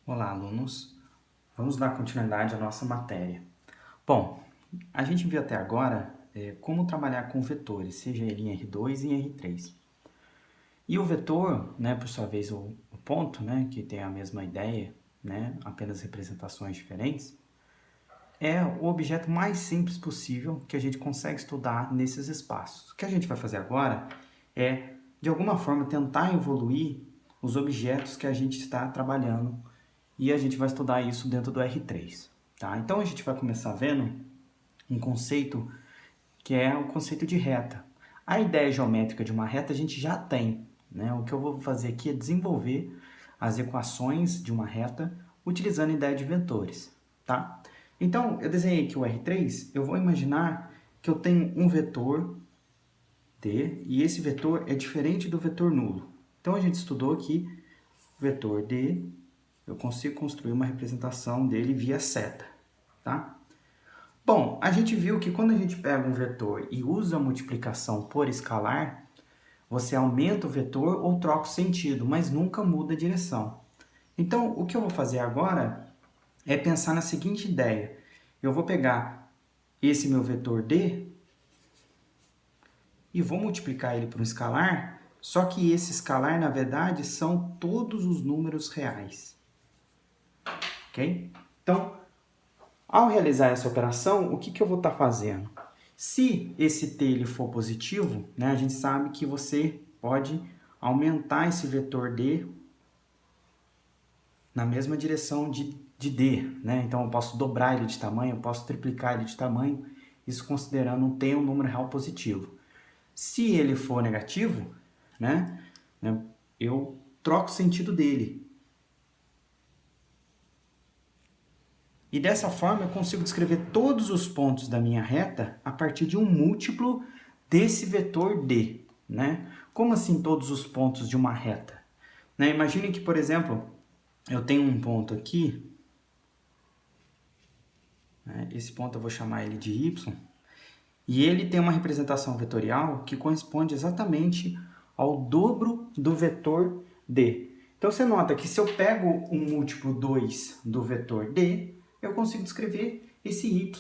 Olá, alunos. Vamos dar continuidade à nossa matéria. Bom, a gente viu até agora como trabalhar com vetores, seja ele em R2 e em R3. E o vetor, né, por sua vez, o ponto, né, que tem a mesma ideia, né, apenas representações diferentes, é o objeto mais simples possível que a gente consegue estudar nesses espaços. O que a gente vai fazer agora é, de alguma forma, tentar evoluir os objetos que a gente está trabalhando e a gente vai estudar isso dentro do R3. Tá? Então a gente vai começar vendo um conceito que é o conceito de reta. A ideia geométrica de uma reta a gente já tem. Né? O que eu vou fazer aqui é desenvolver as equações de uma reta utilizando a ideia de vetores. Tá? Então, eu desenhei aqui o R3, eu vou imaginar que eu tenho um vetor D, e esse vetor é diferente do vetor nulo. Então, a gente estudou aqui o vetor D, eu consigo construir uma representação dele via seta. Tá? Bom, a gente viu que quando a gente pega um vetor e usa a multiplicação por escalar, você aumenta o vetor ou troca o sentido, mas nunca muda a direção. Então, o que eu vou fazer agora é pensar na seguinte ideia. Eu vou pegar esse meu vetor D e vou multiplicar ele por um escalar, só que esse escalar, na verdade, são todos os números reais. Ok? Então, ao realizar essa operação, o que eu vou estar fazendo? Se esse t ele for positivo, né, a gente sabe que você pode aumentar esse vetor d na mesma direção de d. Né? Então, eu posso dobrar ele de tamanho, eu posso triplicar ele de tamanho, isso considerando um t um número real positivo. Se ele for negativo, né, eu troco o sentido dele. E dessa forma eu consigo descrever todos os pontos da minha reta a partir de um múltiplo desse vetor D. Né? Como assim todos os pontos de uma reta? Né? Imagine que, por exemplo, eu tenho um ponto aqui, né? Esse ponto eu vou chamar ele de Y, e ele tem uma representação vetorial que corresponde exatamente ao dobro do vetor D. Então você nota que se eu pego um múltiplo 2 do vetor D, eu consigo descrever esse y,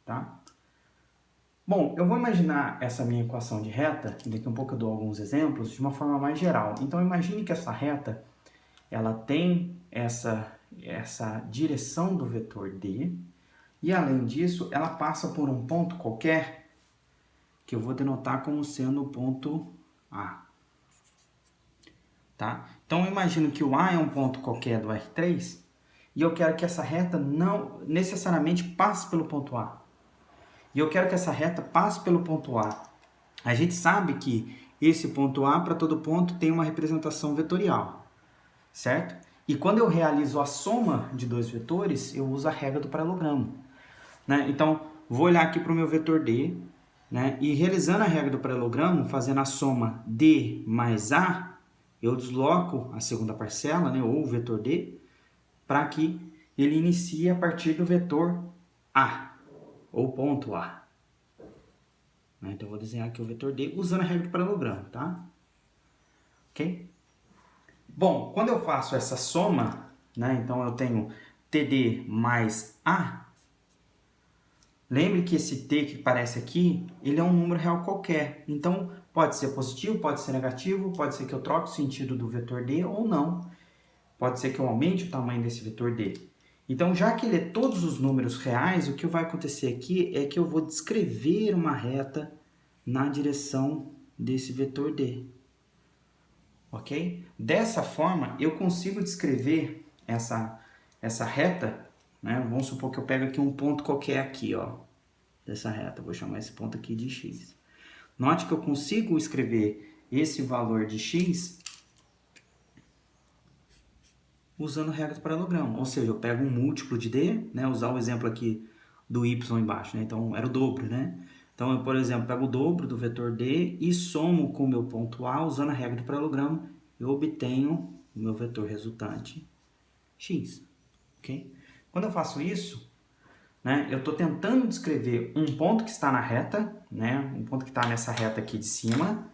tá? Bom, eu vou imaginar essa minha equação de reta, daqui a um pouco eu dou alguns exemplos, de uma forma mais geral. Então imagine que essa reta, ela tem essa direção do vetor D, e além disso, ela passa por um ponto qualquer, que eu vou denotar como sendo o ponto A. Tá? Então eu imagino que o A é um ponto qualquer do R3, e eu quero que essa reta não necessariamente passe pelo ponto A. E eu quero que essa reta passe pelo ponto A. A gente sabe que esse ponto A, para todo ponto, tem uma representação vetorial, certo? E quando eu realizo a soma de dois vetores, eu uso a regra do paralelogramo. Né? Então, vou olhar aqui para o meu vetor D, né? E realizando a regra do paralelogramo, fazendo a soma D mais A, eu desloco a segunda parcela, né? Ou o vetor D, para que ele inicie a partir do vetor A, ou ponto A. Então, eu vou desenhar aqui o vetor D usando a regra do paralelogramo, tá? Ok? Bom, quando eu faço essa soma, né? Então, eu tenho TD mais A. Lembre que esse t que aparece aqui, ele é um número real qualquer. Então, pode ser positivo, pode ser negativo, pode ser que eu troque o sentido do vetor D ou não. Pode ser que eu aumente o tamanho desse vetor D. Então, já que ele é todos os números reais, o que vai acontecer aqui é que eu vou descrever uma reta na direção desse vetor D. Ok? Dessa forma, eu consigo descrever essa reta, né? Vamos supor que eu pego aqui um ponto qualquer aqui, ó, dessa reta. Vou chamar esse ponto aqui de x. Note que eu consigo escrever esse valor de x usando a regra do paralelogramo. Ou seja, eu pego um múltiplo de d, né? Usar o exemplo aqui do y embaixo, né? Então, era o dobro, né? Então, eu, por exemplo, pego o dobro do vetor d e somo com o meu ponto A usando a regra do paralelogramo. Eu obtenho o meu vetor resultante x. Ok? Quando eu faço isso, né, eu estou tentando descrever um ponto que está na reta, né, um ponto que está nessa reta aqui de cima.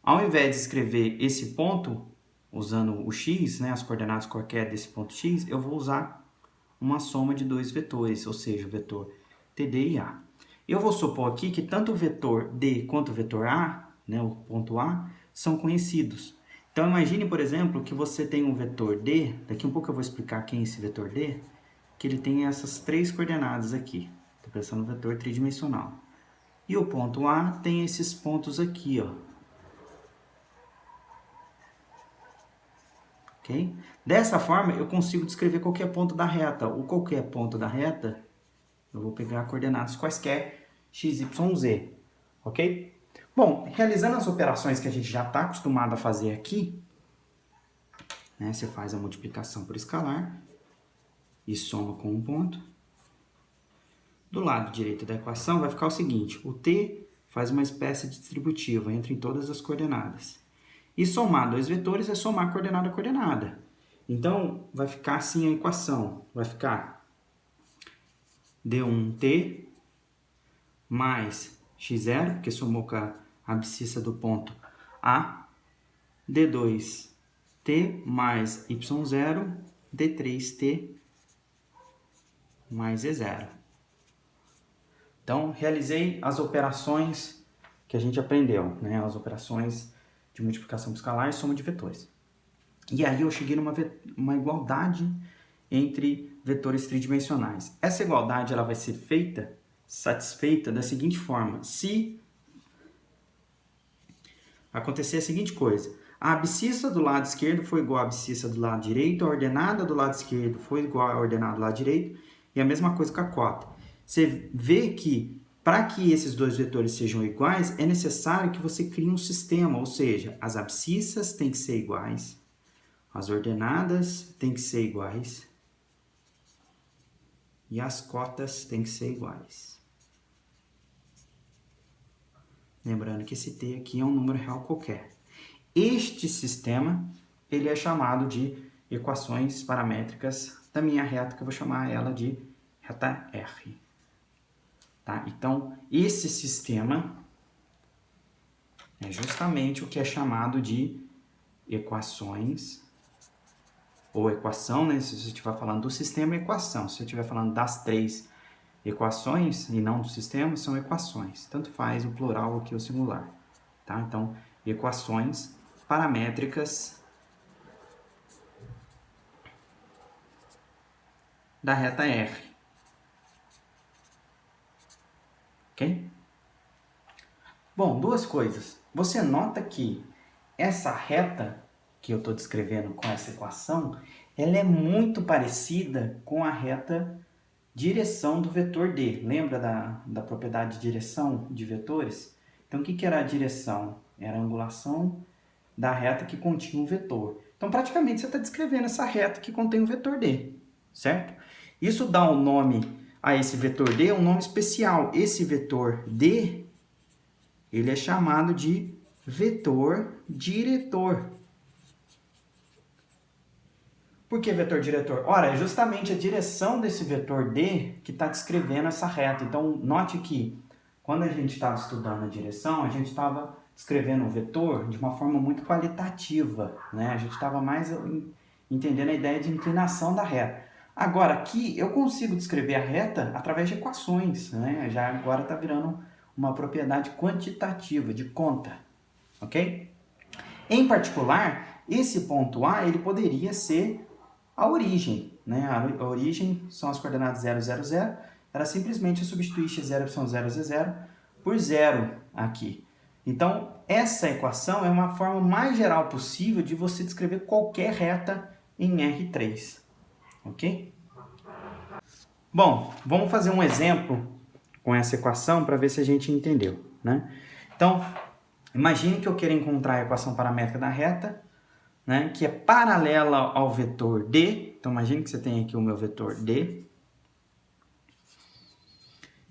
Ao invés de escrever esse ponto, usando o x, né, as coordenadas qualquer desse ponto x, eu vou usar uma soma de dois vetores, ou seja, o vetor TD e A. Eu vou supor aqui que tanto o vetor D quanto o vetor A, né, o ponto A, são conhecidos. Então, imagine, por exemplo, que você tem um vetor D, daqui um pouco eu vou explicar quem é esse vetor D, que ele tem essas três coordenadas aqui. Estou pensando no vetor tridimensional. E o ponto A tem esses pontos aqui, ó. Okay? Dessa forma, eu consigo descrever qualquer ponto da reta. O qualquer ponto da reta, eu vou pegar coordenadas quaisquer, x, y, z. Ok? Bom, realizando as operações que a gente já está acostumado a fazer aqui, né, você faz a multiplicação por escalar e soma com um ponto. Do lado direito da equação vai ficar o seguinte, o t faz uma espécie de distributiva entre todas as coordenadas. E somar dois vetores é somar coordenada a coordenada. Então, vai ficar assim a equação. Vai ficar D1t mais x0, porque somou com a abscissa do ponto A. D2t mais y0, D3t mais e0. Então, realizei as operações que a gente aprendeu, né? As operações de multiplicação por escalar e soma de vetores. E aí eu cheguei numa igualdade entre vetores tridimensionais. Essa igualdade ela vai ser satisfeita da seguinte forma. Se acontecer a seguinte coisa, a abscissa do lado esquerdo foi igual à abscissa do lado direito, a ordenada do lado esquerdo foi igual à ordenada do lado direito, e a mesma coisa com a cota. Você vê que para que esses dois vetores sejam iguais, é necessário que você crie um sistema, ou seja, as abscissas têm que ser iguais, as ordenadas têm que ser iguais e as cotas têm que ser iguais. Lembrando que esse t aqui é um número real qualquer. Este sistema ele é chamado de equações paramétricas da minha reta, que eu vou chamar ela de reta R. Tá? Então, esse sistema é justamente o que é chamado de equações, ou equação, né? Se você estiver falando do sistema, é equação. Se você estiver falando das três equações e não do sistema, são equações. Tanto faz o plural aqui ou o singular. Tá? Então, equações paramétricas da reta R. Ok? Bom, duas coisas. Você nota que essa reta que eu estou descrevendo com essa equação, ela é muito parecida com a reta direção do vetor D. Lembra da propriedade de direção de vetores? Então, o que era a direção? Era a angulação da reta que continha um vetor. Então, praticamente, você está descrevendo essa reta que contém um vetor D, certo? Isso dá um nome a esse vetor D, um nome especial. Esse vetor D, ele é chamado de vetor diretor. Por que vetor diretor? Ora, é justamente a direção desse vetor D que está descrevendo essa reta. Então, note que quando a gente estava estudando a direção, a gente estava descrevendo o vetor de uma forma muito qualitativa, né? A gente estava mais entendendo a ideia de inclinação da reta. Agora, aqui eu consigo descrever a reta através de equações, né? Já agora está virando uma propriedade quantitativa, de conta, ok? Em particular, esse ponto A, ele poderia ser a origem, né? A origem são as coordenadas 0, 0, 0. Era simplesmente substituir x0, y0, z0 por 0 aqui. Então, essa equação é uma forma mais geral possível de você descrever qualquer reta em R3. Ok? Bom, vamos fazer um exemplo com essa equação para ver se a gente entendeu, né? Então, imagine que eu queira encontrar a equação paramétrica da reta, né, que é paralela ao vetor D. Então, imagine que você tem aqui o meu vetor D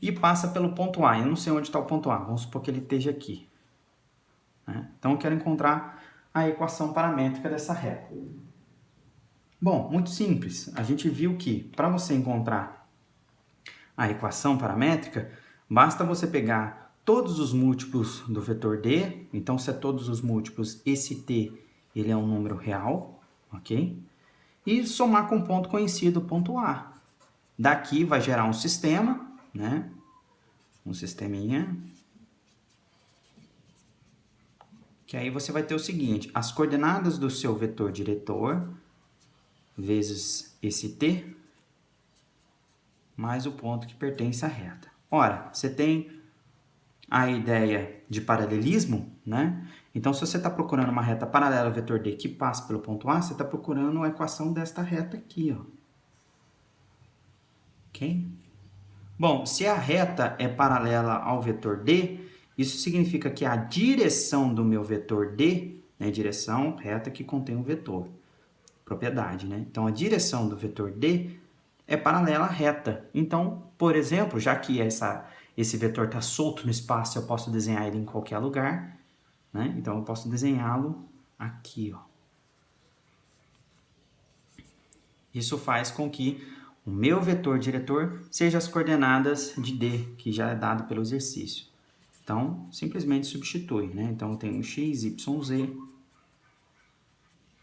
e passa pelo ponto A. Eu não sei onde está o ponto A, vamos supor que ele esteja aqui, né? Então, eu quero encontrar a equação paramétrica dessa reta. Bom, muito simples. A gente viu que para você encontrar a equação paramétrica, basta você pegar todos os múltiplos do vetor D. Então, se é todos os múltiplos, esse t ele é um número real, ok? E somar com um ponto conhecido, ponto A. Daqui vai gerar um sistema, né? Um sisteminha. Que aí você vai ter o seguinte, as coordenadas do seu vetor diretor vezes esse t, mais o ponto que pertence à reta. Ora, você tem a ideia de paralelismo, né? Então, se você está procurando uma reta paralela ao vetor D que passa pelo ponto A, você está procurando a equação desta reta aqui, ó. Ok? Bom, se a reta é paralela ao vetor D, isso significa que a direção do meu vetor D, né, direção reta que contém um vetor, propriedade, né? Então, a direção do vetor D é paralela à reta. Então, por exemplo, já que esse vetor está solto no espaço, eu posso desenhar ele em qualquer lugar, né? Então, eu posso desenhá-lo aqui, ó. Isso faz com que o meu vetor diretor seja as coordenadas de D, que já é dado pelo exercício. Então, simplesmente substitui, né? Então, eu tenho x, y, z,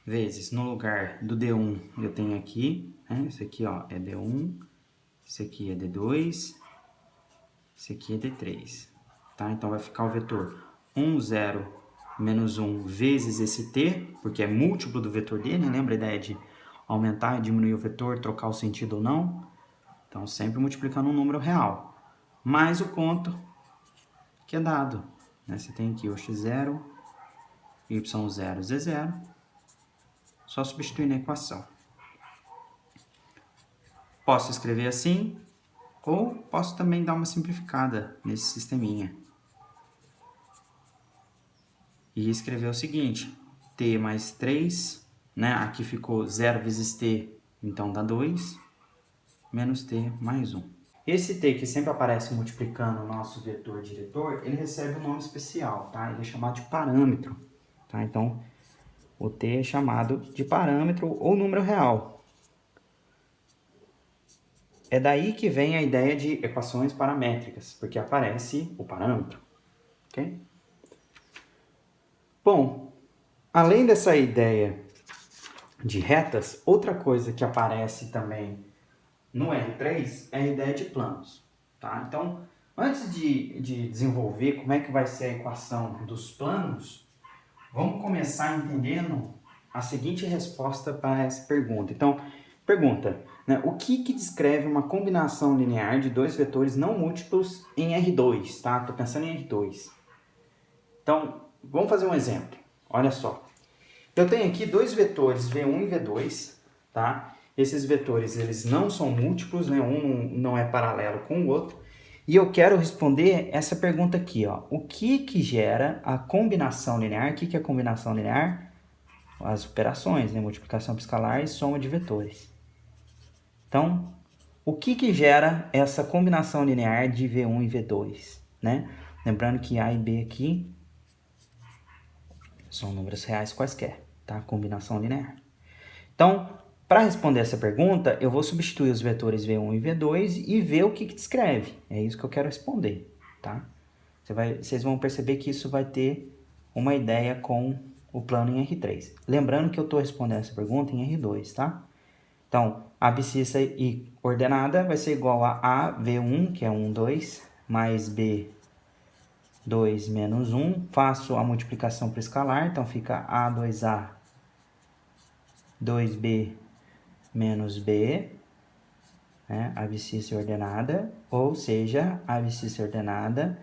vezes, no lugar do D1, eu tenho aqui, né? Esse aqui, ó, é D1, esse aqui é D2, esse aqui é D3, tá? Então, vai ficar o vetor 1, 0, menos 1 vezes esse t, porque é múltiplo do vetor d, né? Lembra a ideia de aumentar e diminuir o vetor, trocar o sentido ou não? Então, sempre multiplicando um número real, mais o ponto que é dado, né? Você tem aqui o x0, y0, z0, só substituir na equação. Posso escrever assim, ou posso também dar uma simplificada nesse sisteminha. E escrever o seguinte, t mais 3, né? Aqui ficou 0 vezes t, então dá 2, menos t mais 1. Esse t que sempre aparece multiplicando o nosso vetor diretor, ele recebe um nome especial, tá? Ele é chamado de parâmetro, tá? Então, o t é chamado de parâmetro ou número real. É daí que vem a ideia de equações paramétricas, porque aparece o parâmetro, ok? Bom, além dessa ideia de retas, outra coisa que aparece também no R3 é a ideia de planos, tá? Então, antes de desenvolver como é que vai ser a equação dos planos, vamos começar entendendo a seguinte resposta para essa pergunta. Então, pergunta, né, o que descreve uma combinação linear de dois vetores não múltiplos em R2, tá? Estou pensando em R2. Então, vamos fazer um exemplo. Olha só. Eu tenho aqui dois vetores, V1 e V2, tá? Esses vetores, eles não são múltiplos, né? Um não é paralelo com o outro. E eu quero responder essa pergunta aqui, ó. O que gera a combinação linear? O que é a combinação linear? As operações, né? Multiplicação por escalar e soma de vetores. Então, o que gera essa combinação linear de V1 e V2, né? Lembrando que A e B aqui são números reais quaisquer, tá? Combinação linear. Então, para responder essa pergunta, eu vou substituir os vetores V1 e V2 e ver o que descreve. É isso que eu quero responder, tá? Vocês vão perceber que isso vai ter uma ideia com o plano em R3. Lembrando que eu estou respondendo essa pergunta em R2, tá? Então, a abscissa e ordenada vai ser igual a V1, que é 1, 2, mais B2 menos 1. Faço a multiplicação por escalar, então fica A2A, 2B menos B, né? Abscissa ordenada, ou seja, a abscissa ordenada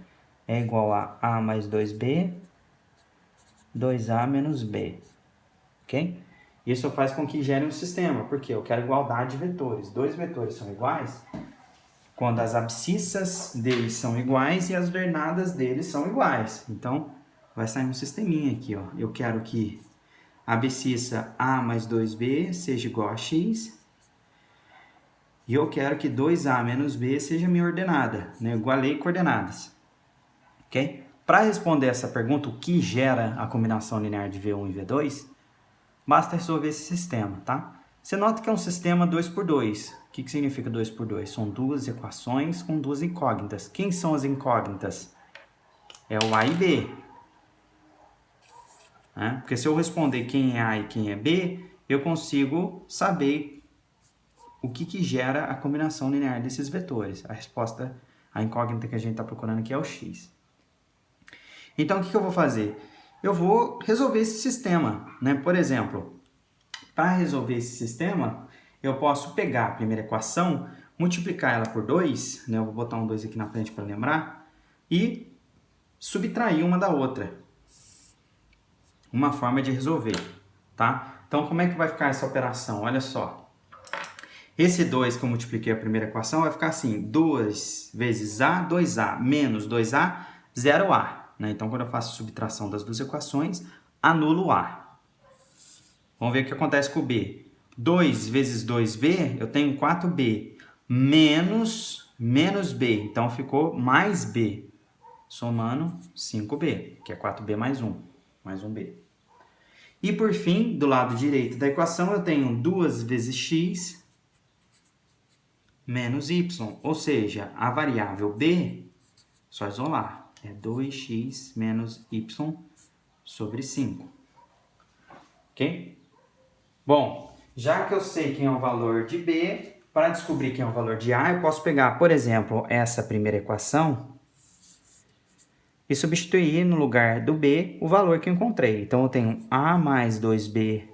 é igual a A mais 2B, 2A menos B, ok? Isso faz com que gere um sistema, porque eu quero igualdade de vetores. Dois vetores são iguais quando as abscissas deles são iguais e as ordenadas deles são iguais. Então, vai sair um sisteminha aqui, ó. Eu quero que a abscissa A mais 2B seja igual a X. E eu quero que 2A menos B seja minha ordenada, né? Eu igualei coordenadas, ok? Para responder essa pergunta, o que gera a combinação linear de V1 e V2, basta resolver esse sistema, tá? Você nota que é um sistema 2 por 2. O que significa 2 por 2? São duas equações com duas incógnitas. Quem são as incógnitas? É o A e B. né? Porque se eu responder quem é A e quem é B, eu consigo saber o que gera a combinação linear desses vetores. A resposta, a incógnita que a gente está procurando aqui é o x. Então, o que eu vou fazer? Eu vou resolver esse sistema, né? Por exemplo, para resolver esse sistema, eu posso pegar a primeira equação, multiplicar ela por 2, né? Eu vou botar um 2 aqui na frente para lembrar, e subtrair uma da outra. Uma forma de resolver, tá? Então, como é que vai ficar essa operação? Olha só. Esse 2 que eu multipliquei a primeira equação vai ficar assim, 2 vezes A, 2A, menos 2A, 0A. Né? Então, quando eu faço a subtração das duas equações, anulo A. Vamos ver o que acontece com o B. 2 vezes 2B, eu tenho 4B, menos B. Então, ficou mais B, somando 5B, que é 4B mais 1B. E, por fim, do lado direito da equação, eu tenho 2 vezes x menos y, ou seja, a variável b, só isolar, é 2x menos y sobre 5. Ok? Bom, já que eu sei quem é o valor de b, para descobrir quem é o valor de a, eu posso pegar, por exemplo, essa primeira equação e substituir no lugar do b o valor que eu encontrei. Então, eu tenho a mais 2b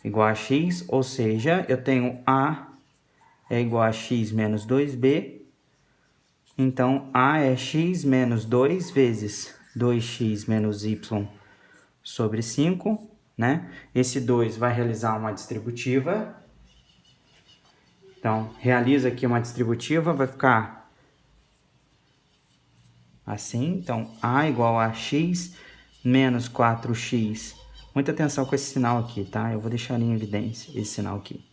igual a x, ou seja, eu tenho a é igual a x menos 2b. Então, a é x menos 2 vezes 2x menos y sobre 5, né? Esse 2 vai realizar uma distributiva. Então, realiza aqui uma distributiva, vai ficar assim. Então, a igual a x menos 4x. Muita atenção com esse sinal aqui, tá? Eu vou deixar ali em evidência esse sinal aqui.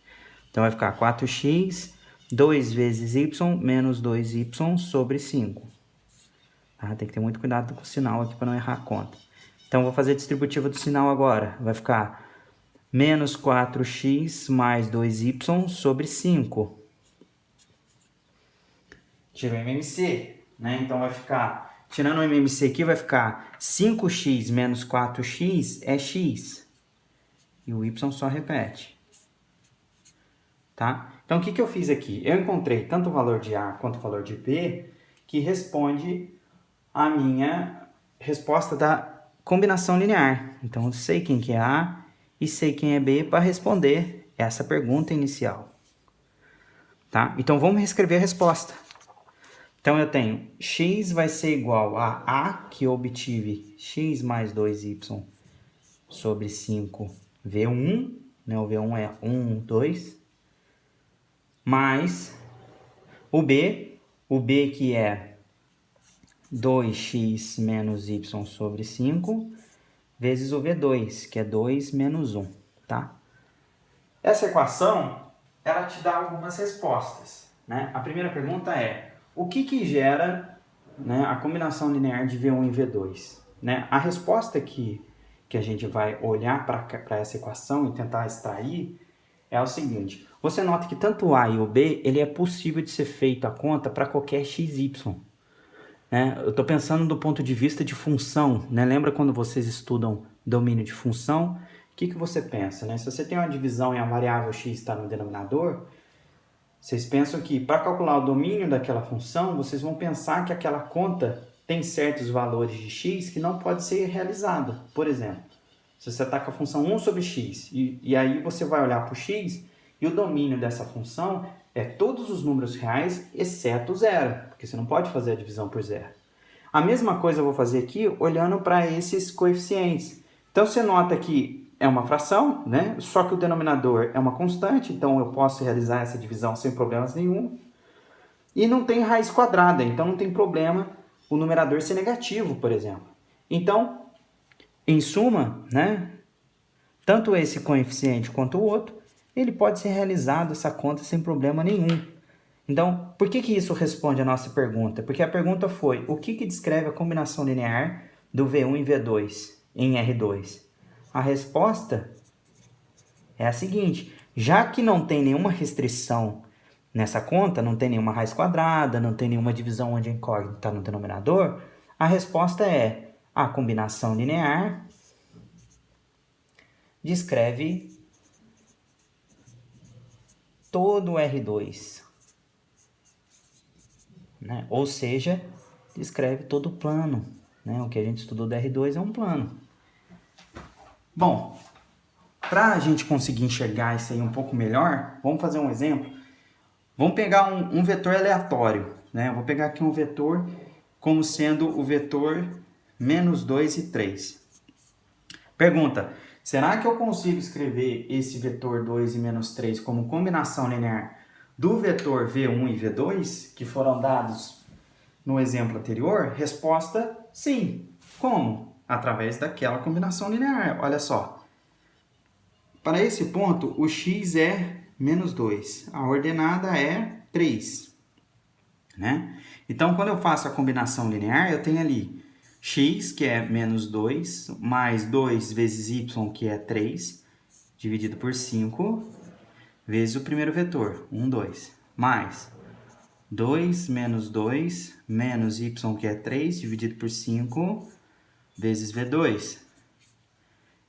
Então, vai ficar 4x, 2 vezes y menos 2y sobre 5. Tá? Tem que ter muito cuidado com o sinal aqui para não errar a conta. Então, vou fazer a distributiva do sinal agora. Vai ficar menos 4x mais 2y sobre 5. Tira o MMC, né? Então, vai ficar... Tirando o MMC aqui, vai ficar 5x menos 4x é x. E o y só repete. Tá? Então, o que eu fiz aqui? Eu encontrei tanto o valor de A quanto o valor de B que responde a minha resposta da combinação linear. Então, eu sei quem que é A e sei quem é B para responder essa pergunta inicial. Tá? Então, vamos reescrever a resposta. Então, eu tenho x vai ser igual a que eu obtive x mais 2y sobre 5 V1, né? O V1 é 1, 2, mais o B que é 2x menos y sobre 5, vezes o V2, que é 2 menos 1, tá? Essa equação, ela te dá algumas respostas, né? A primeira pergunta é, o que gera, né, a combinação linear de V1 e V2? Né? A resposta que a gente vai olhar para essa equação e tentar extrair é o seguinte. Você nota que tanto o A e o B, ele é possível de ser feito a conta para qualquer xy. Né? Eu estou pensando do ponto de vista de função. Né? Lembra quando vocês estudam domínio de função? O que você pensa? Né? Se você tem uma divisão e a variável x está no denominador, vocês pensam que para calcular o domínio daquela função, vocês vão pensar que aquela conta tem certos valores de x que não pode ser realizada. Por exemplo, se você está com a função 1 sobre x, e aí você vai olhar para o x, e o domínio dessa função é todos os números reais, exceto zero, porque você não pode fazer a divisão por zero. A mesma coisa eu vou fazer aqui, olhando para esses coeficientes. Então, você nota que é uma fração, né? Só que o denominador é uma constante, então eu posso realizar essa divisão sem problemas nenhum. E não tem raiz quadrada, então não tem problema o numerador ser negativo, por exemplo. Então, em suma, né, tanto esse coeficiente quanto o outro, ele pode ser realizado essa conta sem problema nenhum. Então, por que isso responde a nossa pergunta? Porque a pergunta foi, o que descreve a combinação linear do V1 e V2 em R2? A resposta é a seguinte, já que não tem nenhuma restrição nessa conta, não tem nenhuma raiz quadrada, não tem nenhuma divisão onde a incógnita está no denominador, a resposta é a combinação linear descreve todo o R2, né? Ou seja, descreve todo o plano, né? O que a gente estudou do R2 é um plano. Bom, para a gente conseguir enxergar isso aí um pouco melhor, vamos fazer um exemplo. Vamos pegar um vetor aleatório, né? Eu vou pegar aqui um vetor como sendo o vetor menos 2 e 3. Pergunta, será que eu consigo escrever esse vetor 2 e menos 3 como combinação linear do vetor V1 e V2, que foram dados no exemplo anterior? Resposta, sim. Como? Através daquela combinação linear. Olha só. Para esse ponto, o x é menos 2. A ordenada é 3. Né? Então, quando eu faço a combinação linear, eu tenho ali x, que é menos 2, mais 2 vezes y, que é 3, dividido por 5, vezes o primeiro vetor, 1, 2, mais 2 menos 2, menos y, que é 3, dividido por 5, vezes v2.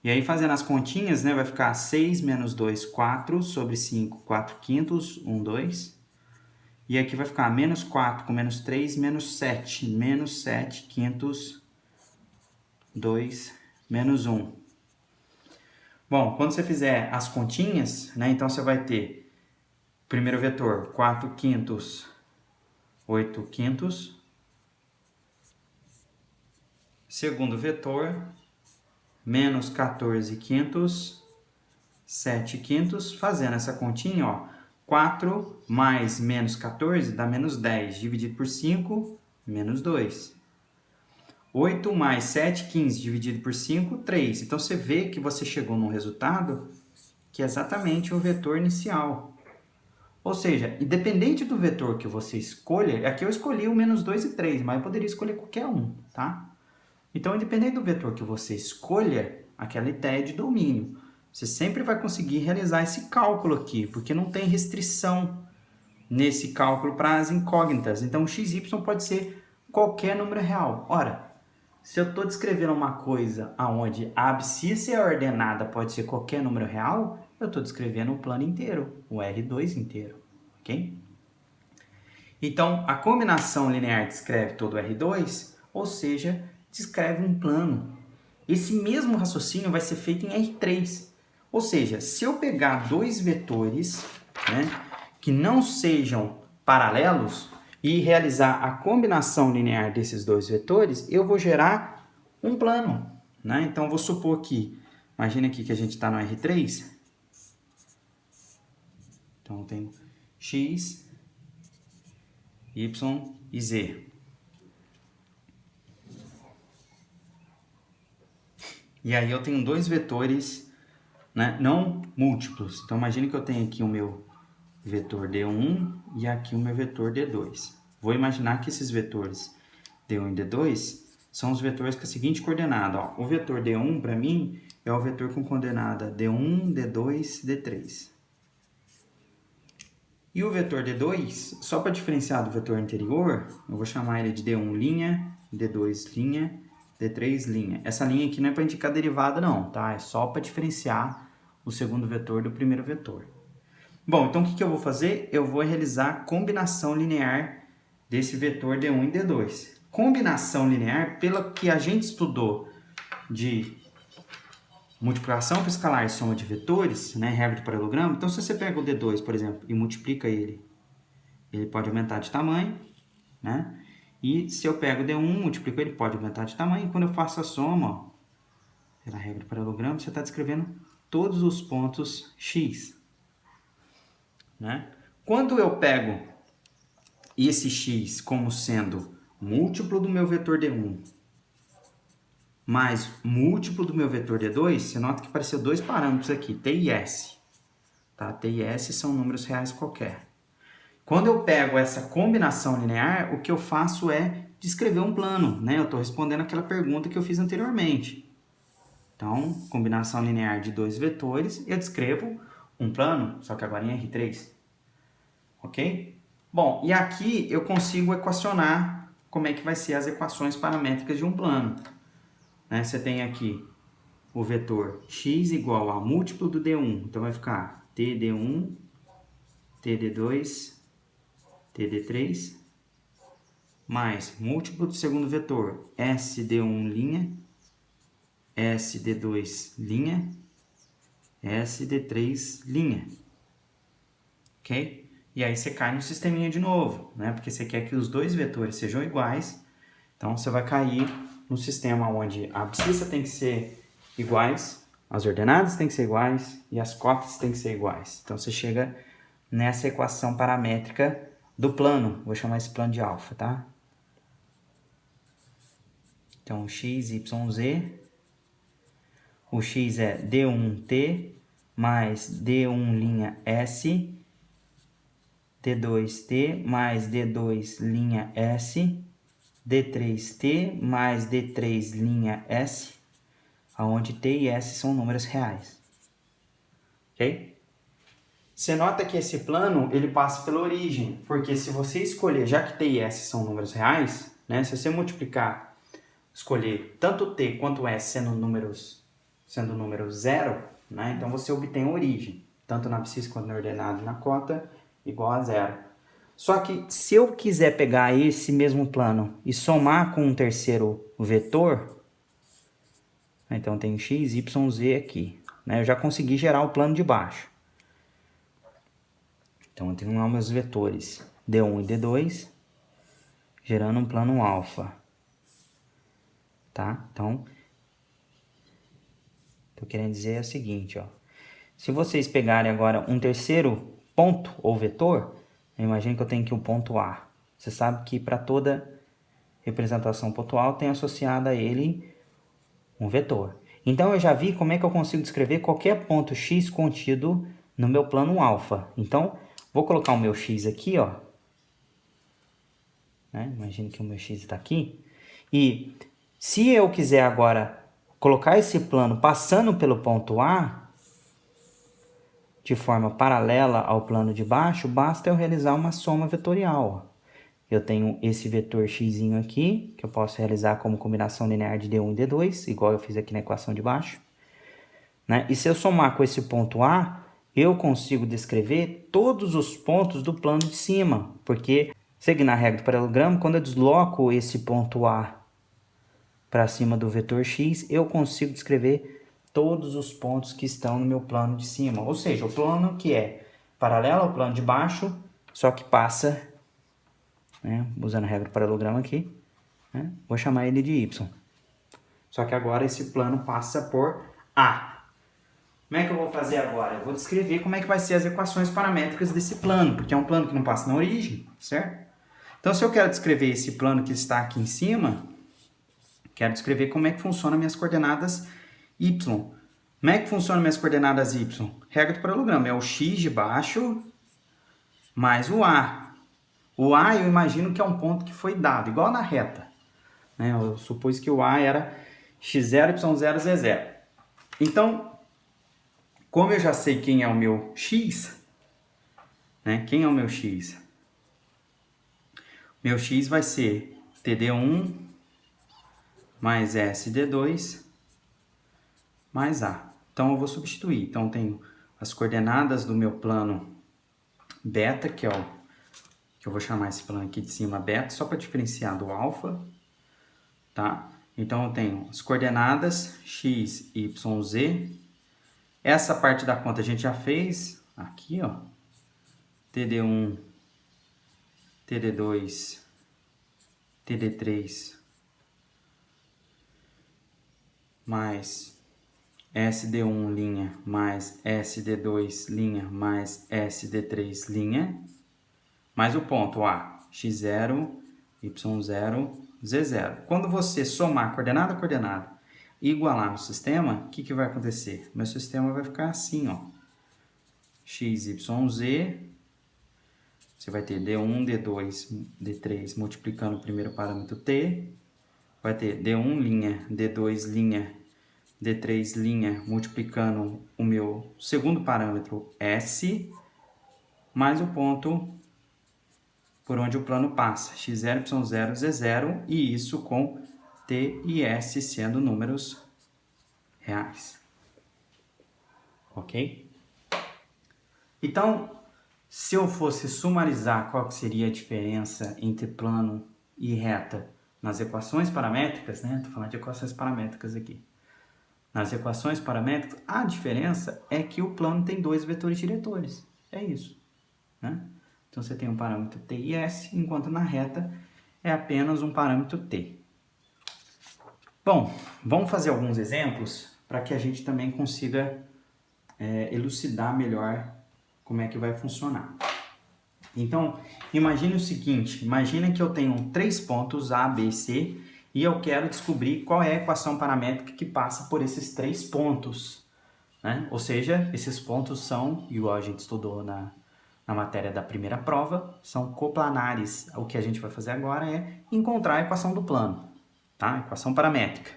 E aí, fazendo as continhas, né, vai ficar 6 menos 2, 4, sobre 5, 4 quintos, 1, 2. E aqui vai ficar menos 4 com menos 3, menos 7. Menos 7 quintos, 2, menos 1. Bom, quando você fizer as continhas, né, então você vai ter primeiro vetor, 4 quintos, 8 quintos. Segundo vetor, menos 14 quintos, 7 quintos. Fazendo essa continha, ó, 4 mais menos 14 dá menos 10, dividido por 5, menos 2. 8 mais 7, 15, dividido por 5, 3. Então, você vê que você chegou num resultado que é exatamente o vetor inicial. Ou seja, independente do vetor que você escolha, aqui eu escolhi o menos 2 e 3, mas eu poderia escolher qualquer um, tá? Então, independente do vetor que você escolha, aquela ideia de domínio, você sempre vai conseguir realizar esse cálculo aqui, porque não tem restrição nesse cálculo para as incógnitas. Então, xy pode ser qualquer número real. Ora, se eu estou descrevendo uma coisa onde a abscissa e a ordenada pode ser qualquer número real, eu estou descrevendo o plano inteiro, o R2 inteiro, ok? Então, a combinação linear descreve todo o R2, ou seja, descreve um plano. Esse mesmo raciocínio vai ser feito em R3. Ou seja, se eu pegar dois vetores, né, que não sejam paralelos e realizar a combinação linear desses dois vetores, eu vou gerar um plano. Né? Então, eu vou supor que, imagina aqui que a gente está no R3. Então, eu tenho x, y e z. E aí eu tenho dois vetores, né, não múltiplos. Então, imagine que eu tenho aqui o meu vetor D1 e aqui o meu vetor D2. Vou imaginar que esses vetores D1 e D2 são os vetores com a seguinte coordenada. Ó. O vetor D1, para mim, é o vetor com coordenada D1, D2, D3. E o vetor D2, só para diferenciar do vetor anterior, eu vou chamar ele de D1', D2', D3'. Essa linha aqui não é para indicar derivada não, tá? É só para diferenciar o segundo vetor do primeiro vetor. Bom, então o que eu vou fazer? Eu vou realizar a combinação linear desse vetor D1 e D2. Combinação linear, pelo que a gente estudou de multiplicação por escalar e soma de vetores, né, regra do paralelogramo. Então, se você pega o D2, por exemplo, e multiplica ele, ele pode aumentar de tamanho, né? E se eu pego o D1, multiplico ele, pode aumentar de tamanho. E quando eu faço a soma, ó, pela regra do paralelogramo, você está descrevendo todos os pontos x. Né? Quando eu pego esse x como sendo múltiplo do meu vetor D1 mais múltiplo do meu vetor D2, você nota que apareceu dois parâmetros aqui, t e s. Tá? T e s são números reais qualquer. Quando eu pego essa combinação linear, o que eu faço é descrever um plano. Né? Eu estou respondendo aquela pergunta que eu fiz anteriormente. Então, combinação linear de dois vetores, eu descrevo um plano, só que agora em R3. Ok? Bom, e aqui eu consigo equacionar como é que vai ser as equações paramétricas de um plano. Né? Você tem aqui o vetor x igual a múltiplo do D1. Então, vai ficar TD1, TD2, TD3, mais múltiplo do segundo vetor SD1', SD2', SD3'. Ok? E aí você cai no sisteminha de novo, né? Porque você quer que os dois vetores sejam iguais. Então, você vai cair no sistema onde a abscissa tem que ser iguais, as ordenadas têm que ser iguais e as cotas têm que ser iguais. Então, você chega nessa equação paramétrica do plano. Vou chamar esse plano de alfa, tá? Então, x, y, z. O x é D1t mais D1'S, D2t mais D2'S, D3t mais D3'S, onde t e s são números reais. Ok? Você nota que esse plano ele passa pela origem, porque se você escolher, já que t e s são números reais, né, se você multiplicar, escolher tanto t quanto s sendo número zero, né, então você obtém a origem, tanto na abscissa quanto na ordenada e na cota, igual a zero. Só que se eu quiser pegar esse mesmo plano e somar com um terceiro vetor, então eu tenho x, y, z aqui, né, eu já consegui gerar o plano de baixo. Então, eu tenho lá meus vetores D1 e D2, gerando um plano alfa. Tá? Então, o que eu querendo dizer é o seguinte, ó. Se vocês pegarem agora um terceiro ponto ou vetor, eu imagino que eu tenho aqui um ponto A. Você sabe que para toda representação pontual tem associado a ele um vetor. Então, eu já vi como é que eu consigo descrever qualquer ponto x contido no meu plano alfa. Então, vou colocar o meu x aqui, ó. Né? Imagina que o meu x está aqui. E se eu quiser agora colocar esse plano passando pelo ponto A, de forma paralela ao plano de baixo, basta eu realizar uma soma vetorial. Eu tenho esse vetor x aqui, que eu posso realizar como combinação linear de D1 e D2, igual eu fiz aqui na equação de baixo. Né? E se eu somar com esse ponto A, eu consigo descrever todos os pontos do plano de cima, porque, seguindo a regra do paralelogramo, quando eu desloco esse ponto A para cima do vetor x, eu consigo descrever todos os pontos que estão no meu plano de cima. Ou seja, o plano que é paralelo ao plano de baixo, só que passa, né, usando a regra do paralelogramo aqui, né, vou chamar ele de y. Só que agora esse plano passa por A. Como é que eu vou fazer agora? Eu vou descrever como é que vai ser as equações paramétricas desse plano, porque é um plano que não passa na origem, certo? Então, se eu quero descrever esse plano que está aqui em cima, quero descrever como é que funcionam minhas coordenadas y. Como é que funcionam minhas coordenadas y? Regra do paralelogramo, é o x de baixo mais o A. O A eu imagino que é um ponto que foi dado, igual na reta. Né? Eu supus que o A era x0, y0, z0. Então, como eu já sei quem é o meu x, né? Quem é o meu x? Meu x vai ser TD1 mais SD2 mais A. Então, eu vou substituir. Então, eu tenho as coordenadas do meu plano beta, que é o que eu vou chamar esse plano aqui de cima beta, só para diferenciar do alfa. Tá? Então, eu tenho as coordenadas x, y, z. Essa parte da conta a gente já fez. Aqui, ó. TD1, TD2, TD3 mais SD1' mais SD2' mais SD3' mais o ponto A, x0, y0, z0. Quando você somar coordenada a coordenada e igualar no sistema, o que vai acontecer? Meu sistema vai ficar assim, ó. X, y, z. Você vai ter D1, D2, D3 multiplicando o primeiro parâmetro t. Vai ter D1', D2', D3' multiplicando o meu segundo parâmetro s, mais o ponto por onde o plano passa, x0, y0, z0, e isso com t e s sendo números Ok? Então, se eu fosse sumarizar qual que seria a diferença entre plano e reta nas equações paramétricas, né? Estou falando de equações paramétricas aqui. Nas equações paramétricas, a diferença é que o plano tem dois vetores diretores. É isso, né? Então, você tem um parâmetro t e s, enquanto na reta é apenas um parâmetro t. Bom, vamos fazer alguns exemplos para que a gente também consiga elucidar melhor como é que vai funcionar. Então, imagine o seguinte, imagine que eu tenho 3 pontos A, B e C e eu quero descobrir qual é a equação paramétrica que passa por esses 3 pontos, né? Ou seja, esses pontos são, igual a gente estudou na matéria da primeira prova, são coplanares. O que a gente vai fazer agora é encontrar a equação do plano, tá? A equação paramétrica.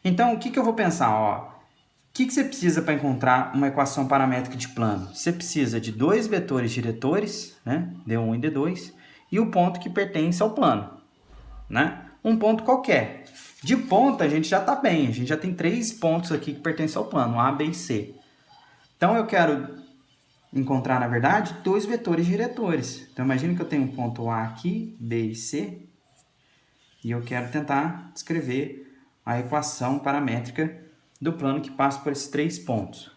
Então, o que eu vou pensar? Ó, o que você precisa para encontrar uma equação paramétrica de plano? Você precisa de dois vetores diretores, né? D1 e D2, e o ponto que pertence ao plano, né? Um ponto qualquer. De ponta a gente já está bem, a gente já tem 3 pontos aqui que pertencem ao plano, A, B e C. Então eu quero encontrar, na verdade, dois vetores diretores. Então imagine que eu tenho um ponto A aqui, B e C, e eu quero tentar descrever a equação paramétrica do plano que passa por esses 3 pontos.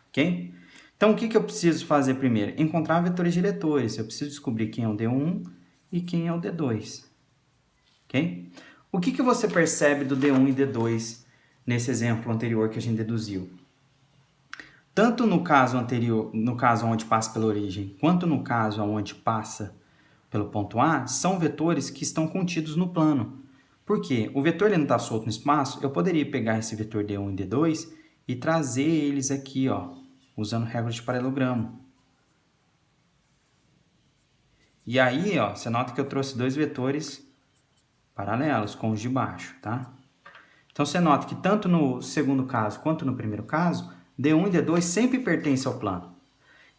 Ok? Então, o que eu preciso fazer primeiro? Encontrar vetores diretores. Eu preciso descobrir quem é o D1 e quem é o D2. Ok? O que você percebe do D1 e D2 nesse exemplo anterior que a gente deduziu? Tanto no caso anterior, no caso onde passa pela origem, quanto no caso onde passa pelo ponto A, são vetores que estão contidos no plano. Por quê? O vetor ele não está solto no espaço, eu poderia pegar esse vetor D1 e D2 e trazer eles aqui, ó, usando regra de paralelogramo. E aí, ó, você nota que eu trouxe dois vetores paralelos com os de baixo, tá? Então, você nota que tanto no segundo caso quanto no primeiro caso, D1 e D2 sempre pertencem ao plano.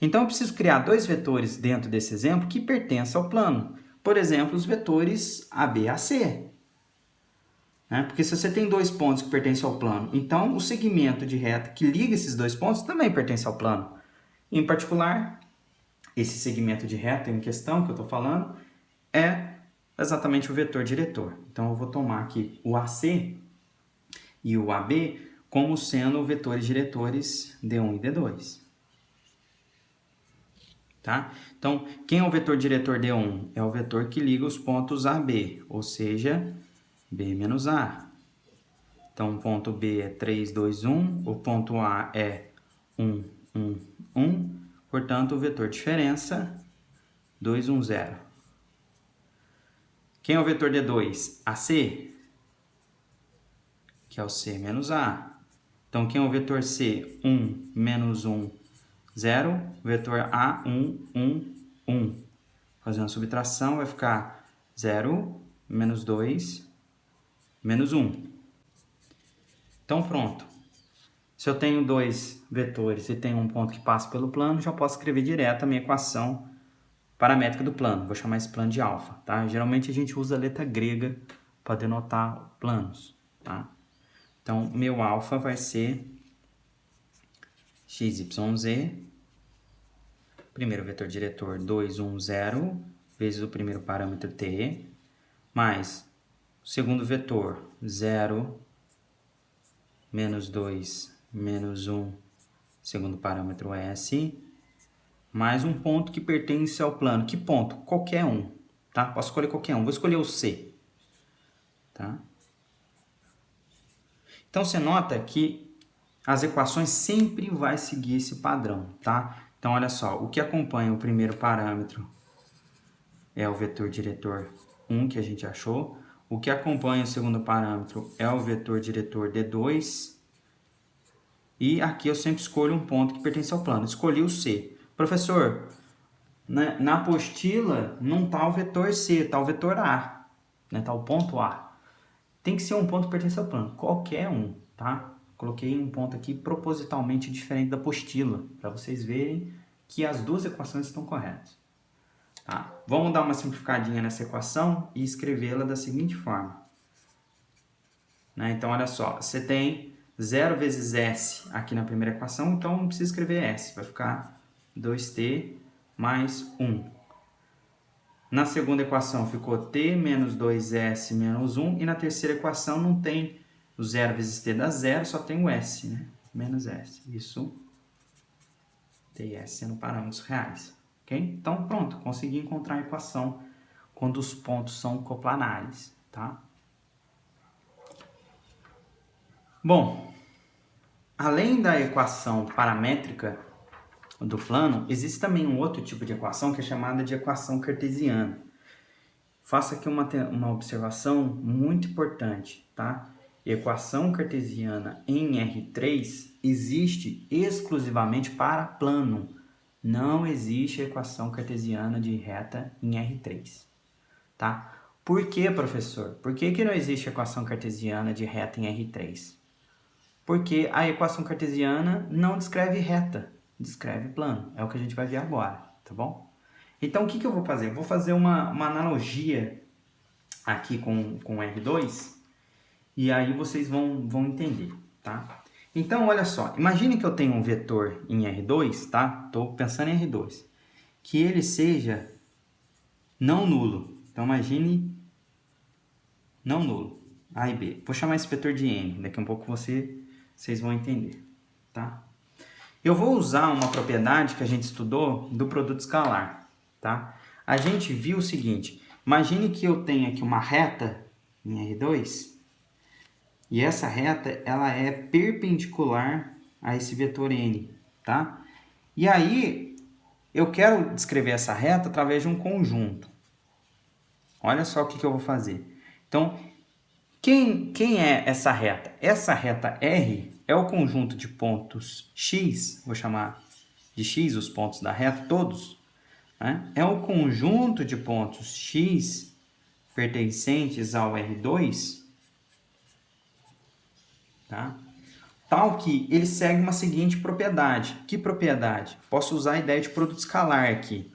Então, eu preciso criar dois vetores dentro desse exemplo que pertencem ao plano. Por exemplo, os vetores AB e AC. Né? Porque se você tem dois pontos que pertencem ao plano, então o segmento de reta que liga esses dois pontos também pertence ao plano. Em particular, esse segmento de reta em questão que eu estou falando é exatamente o vetor diretor. Então, eu vou tomar aqui o AC e o AB como sendo vetores diretores D1 e D2. Tá? Então, quem é o vetor diretor D1? É o vetor que liga os pontos A, B, ou seja, B menos A. Então, o ponto B é 3, 2, 1, o ponto A é 1, 1, 1, portanto, o vetor diferença 2, 1, 0. Quem é o vetor D2? AC, que é o C menos A. Então, quem é o vetor C? 1, menos 1, 0, vetor A, 1, 1, 1. Fazendo a subtração, vai ficar 0, menos 2, menos 1. Então, pronto. Se eu tenho dois vetores e tenho um ponto que passa pelo plano, já posso escrever direto a minha equação paramétrica do plano. Vou chamar esse plano de alfa, tá? Geralmente a gente usa a letra grega para denotar planos, tá? Então, meu alfa vai ser x, y, z, primeiro vetor diretor 2, 1, 0, vezes o primeiro parâmetro t, mais o segundo vetor 0, menos 2, menos 1, segundo parâmetro S, mais um ponto que pertence ao plano. Que ponto? Qualquer um, tá? Posso escolher qualquer um. Vou escolher o C, tá? Então, você nota que as equações sempre vai seguir esse padrão, tá? Então, olha só, o que acompanha o primeiro parâmetro é o vetor diretor 1 que a gente achou. O que acompanha o segundo parâmetro é o vetor diretor D2. E aqui eu sempre escolho um ponto que pertence ao plano. Escolhi o C. Professor, na apostila não está o vetor C, está o vetor A. Está o ponto A. Tem que ser um ponto que pertence ao plano. Qualquer um, tá? Coloquei um ponto aqui propositalmente diferente da apostila, para vocês verem que as duas equações estão corretas. Tá? Vamos dar uma simplificadinha nessa equação e escrevê-la da seguinte forma. Né? Então, olha só, você tem 0 vezes S aqui na primeira equação, então não precisa escrever S, vai ficar 2t mais 1. Na segunda equação ficou t menos 2s menos 1, e na terceira equação não tem o 0 vezes t dá 0, só tem o s, né? Menos s. Isso, t e s sendo parâmetros reais. Ok? Então, pronto, consegui encontrar a equação quando os pontos são coplanares, tá? Bom, além da equação paramétrica do plano, existe também um outro tipo de equação que é chamada de equação cartesiana. Faça aqui uma observação muito importante, tá? Equação cartesiana em R3 existe exclusivamente para plano. Não existe equação cartesiana de reta em R3, tá? Por que, professor? Por que não existe equação cartesiana de reta em R3? Porque a equação cartesiana não descreve reta, descreve plano. É o que a gente vai ver agora, tá bom? Então, o que eu vou fazer? Eu vou fazer uma analogia aqui com R2 e aí vocês vão entender, tá? Então, olha só. Imagine que eu tenho um vetor em R2, tá? Estou pensando em R2. Que ele seja não nulo. Então, imagine não nulo. A e B. Vou chamar esse vetor de N. Daqui a um pouco vocês vão entender, tá? Eu vou usar uma propriedade que a gente estudou do produto escalar, tá? A gente viu o seguinte, imagine que eu tenho aqui uma reta em R2 e essa reta ela é perpendicular a esse vetor N, tá? E aí eu quero descrever essa reta através de um conjunto. Olha só o que eu vou fazer. Então, quem é essa reta? Essa reta R é o conjunto de pontos X, vou chamar de X os pontos da reta, todos, né? É o conjunto de pontos X pertencentes ao R2, tá? Tal que ele segue uma seguinte propriedade. Que propriedade? Posso usar a ideia de produto escalar aqui.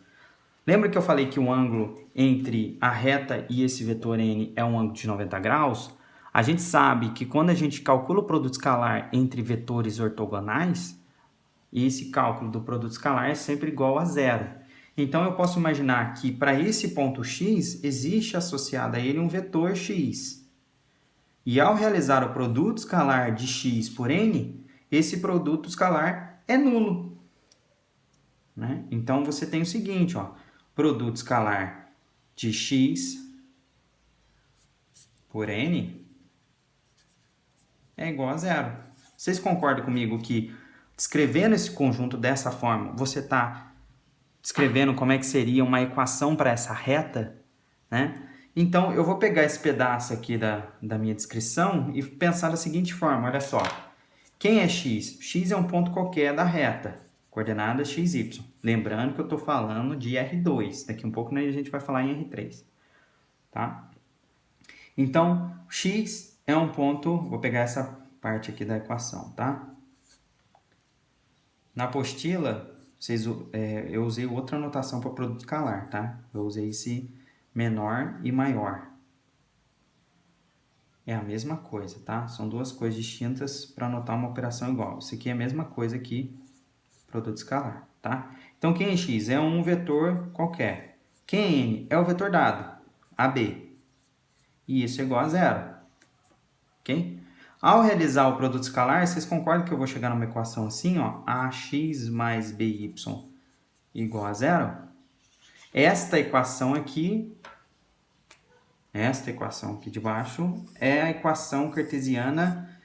Lembra que eu falei que o ângulo entre a reta e esse vetor N é um ângulo de 90 graus? A gente sabe que quando a gente calcula o produto escalar entre vetores ortogonais, esse cálculo do produto escalar é sempre igual a zero. Então, eu posso imaginar que para esse ponto x, existe associado a ele um vetor x. E ao realizar o produto escalar de x por n, esse produto escalar é nulo, né? Então, você tem o seguinte, ó, produto escalar de x por n é igual a zero. Vocês concordam comigo que descrevendo esse conjunto dessa forma, você está descrevendo como é que seria uma equação para essa reta, né? Então, eu vou pegar esse pedaço aqui da minha descrição e pensar da seguinte forma, olha só. Quem é x? X é um ponto qualquer da reta, coordenada x, y. Lembrando que eu estou falando de R2, daqui um pouco a gente vai falar em R3, tá? Então, x é um ponto, vou pegar essa parte aqui da equação, tá? Na apostila, eu usei outra notação para produto escalar, tá? Eu usei esse menor e maior. É a mesma coisa, tá? São duas coisas distintas para anotar uma operação igual. Isso aqui é a mesma coisa que produto escalar, tá? Então, quem é x? É um vetor qualquer. Quem é n? É o vetor dado, AB. E isso é igual a zero, ok? Ao realizar o produto escalar, vocês concordam que eu vou chegar numa equação assim, ó, ax mais by igual a zero? Esta equação aqui de baixo é a equação cartesiana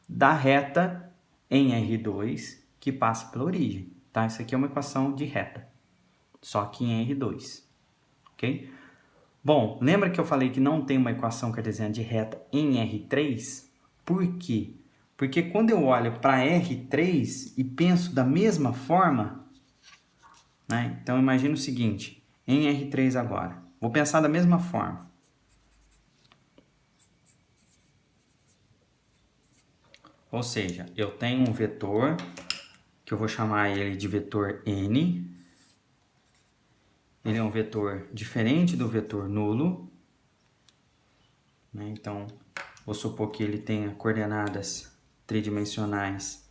da reta em R2 que passa pela origem, tá? Isso aqui é uma equação de reta, só que em R2, ok? Bom, lembra que eu falei que não tem uma equação cartesiana de reta em R3? Por quê? Porque quando eu olho para R3 e penso da mesma forma, né? Então imagina o seguinte, em R3 agora, vou pensar da mesma forma. Ou seja, eu tenho um vetor, que eu vou chamar ele de vetor N. Ele é um vetor diferente do vetor nulo, né? Então, vou supor que ele tenha coordenadas tridimensionais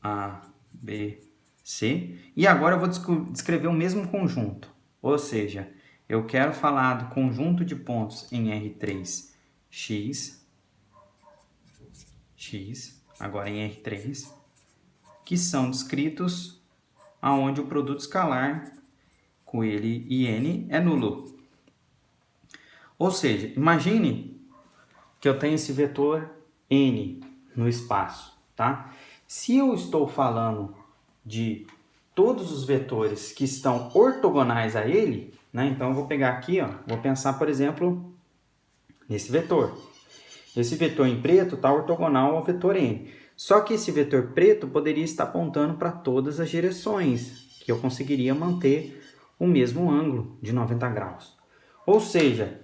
A, B, C. E agora eu vou descrever o mesmo conjunto. Ou seja, eu quero falar do conjunto de pontos em R3, X, agora em R3, que são descritos aonde o produto escalar com ele e N é nulo. Ou seja, imagine que eu tenho esse vetor N no espaço, tá? Se eu estou falando de todos os vetores que estão ortogonais a ele, né? Então eu vou pegar aqui, ó, vou pensar, por exemplo, nesse vetor. Esse vetor em preto está ortogonal ao vetor N. Só que esse vetor preto poderia estar apontando para todas as direções, que eu conseguiria manter o mesmo ângulo de 90 graus. Ou seja,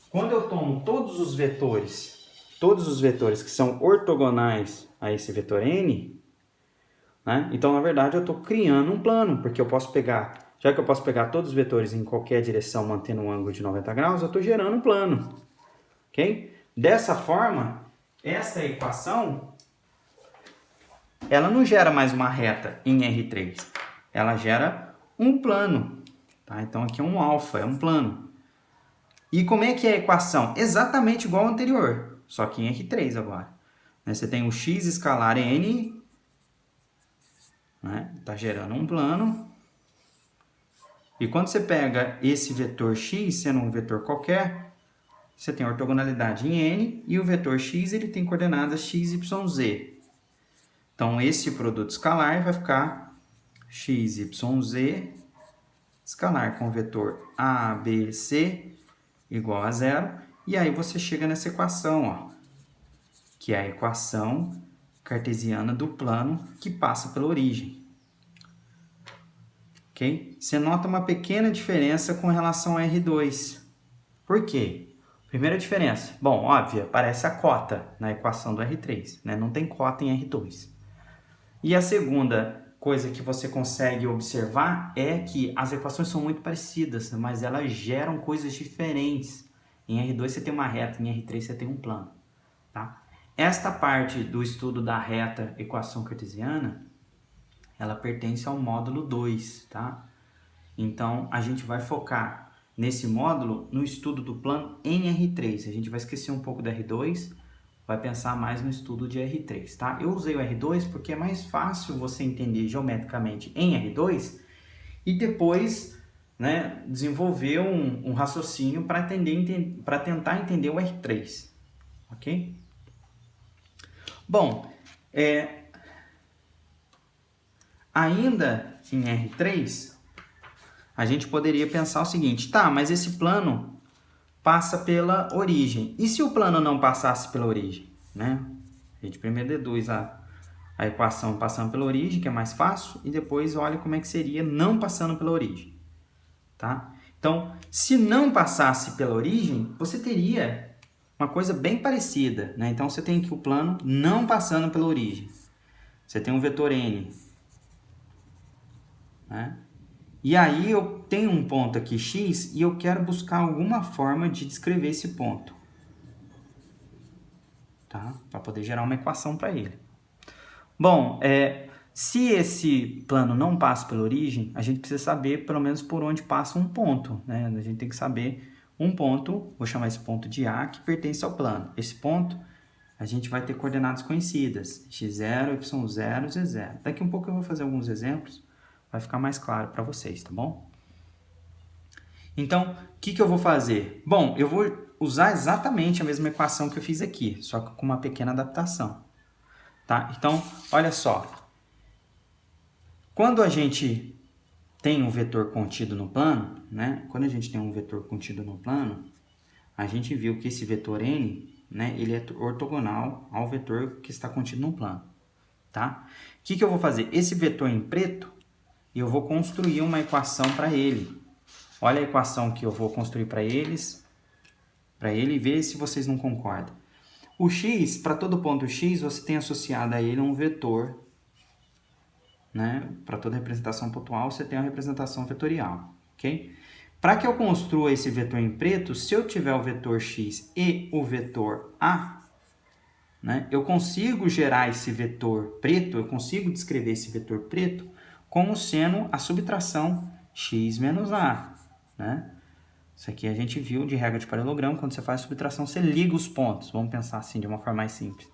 quando eu tomo todos os vetores que são ortogonais a esse vetor N, né? Então, na verdade, eu estou criando um plano, porque eu posso pegar, já que eu posso pegar todos os vetores em qualquer direção mantendo um ângulo de 90 graus, eu estou gerando um plano. Okay? Dessa forma, essa equação, ela não gera mais uma reta em R3, ela gera um plano. Tá? Então, aqui é um alfa, é um plano. E como é que é a equação? Exatamente igual ao anterior, só que em R3 agora. Você tem o x escalar n, né? Tá gerando um plano. E quando você pega esse vetor x, sendo um vetor qualquer, você tem ortogonalidade em n, e o vetor x ele tem coordenadas x, y, z. Então, esse produto escalar vai ficar x, y, z, escalar com o vetor a, b, c, igual a zero. E aí você chega nessa equação, ó, que é a equação cartesiana do plano que passa pela origem. Ok? Você nota uma pequena diferença com relação a R2. Por quê? Primeira diferença. Bom, óbvio, aparece a cota na equação do R3, né? Não tem cota em R2. E a segunda coisa que você consegue observar é que as equações são muito parecidas, mas elas geram coisas diferentes. Em R2 você tem uma reta, em R3 você tem um plano. Tá? Esta parte do estudo da reta equação cartesiana, ela pertence ao módulo 2, tá? Então, a gente vai focar nesse módulo no estudo do plano em R3. A gente vai esquecer um pouco do R2, vai pensar mais no estudo de R3, tá? Eu usei o R2 porque é mais fácil você entender geometricamente em R2 e depois, né, desenvolver um raciocínio para tentar entender o R3, ok? Bom, ainda em R3, a gente poderia pensar o seguinte, tá, mas esse plano passa pela origem. E se o plano não passasse pela origem? Né? A gente primeiro deduz a equação passando pela origem, que é mais fácil, e depois olha como é que seria não passando pela origem. Tá? Então, se não passasse pela origem, você teria uma coisa bem parecida. Né? Então, você tem aqui o plano não passando pela origem. Você tem um vetor n. Né? E aí eu tenho um ponto aqui x e eu quero buscar alguma forma de descrever esse ponto. Tá? Para poder gerar uma equação para ele. Bom, se esse plano não passa pela origem, a gente precisa saber pelo menos por onde passa um ponto. Né? A gente tem que saber um ponto, vou chamar esse ponto de A, que pertence ao plano. Esse ponto, a gente vai ter coordenadas conhecidas, x0, y0, z0. Daqui um pouco eu vou fazer alguns exemplos, vai ficar mais claro para vocês, tá bom? Então, o que eu vou fazer? Bom, eu vou usar exatamente a mesma equação que eu fiz aqui, só que com uma pequena adaptação. Tá? Então, olha só. Quando a gente tem um vetor contido no plano, né? Quando a gente tem um vetor contido no plano, a gente viu que esse vetor n, né, ele é ortogonal ao vetor que está contido no plano. Tá? O que eu vou fazer? Esse vetor em preto, eu vou construir uma equação para ele. Olha a equação que eu vou construir para ele e ver se vocês não concordam. O x, para todo ponto x, você tem associado a ele um vetor. Né? Para toda representação pontual, você tem uma representação vetorial. Okay? Para que eu construa esse vetor em preto, se eu tiver o vetor x e o vetor a, né? Eu consigo gerar esse vetor preto, eu consigo descrever esse vetor preto como sendo a subtração x menos a, né? Isso aqui a gente viu de regra de paralelogramo, quando você faz a subtração, você liga os pontos. Vamos pensar assim, de uma forma mais simples.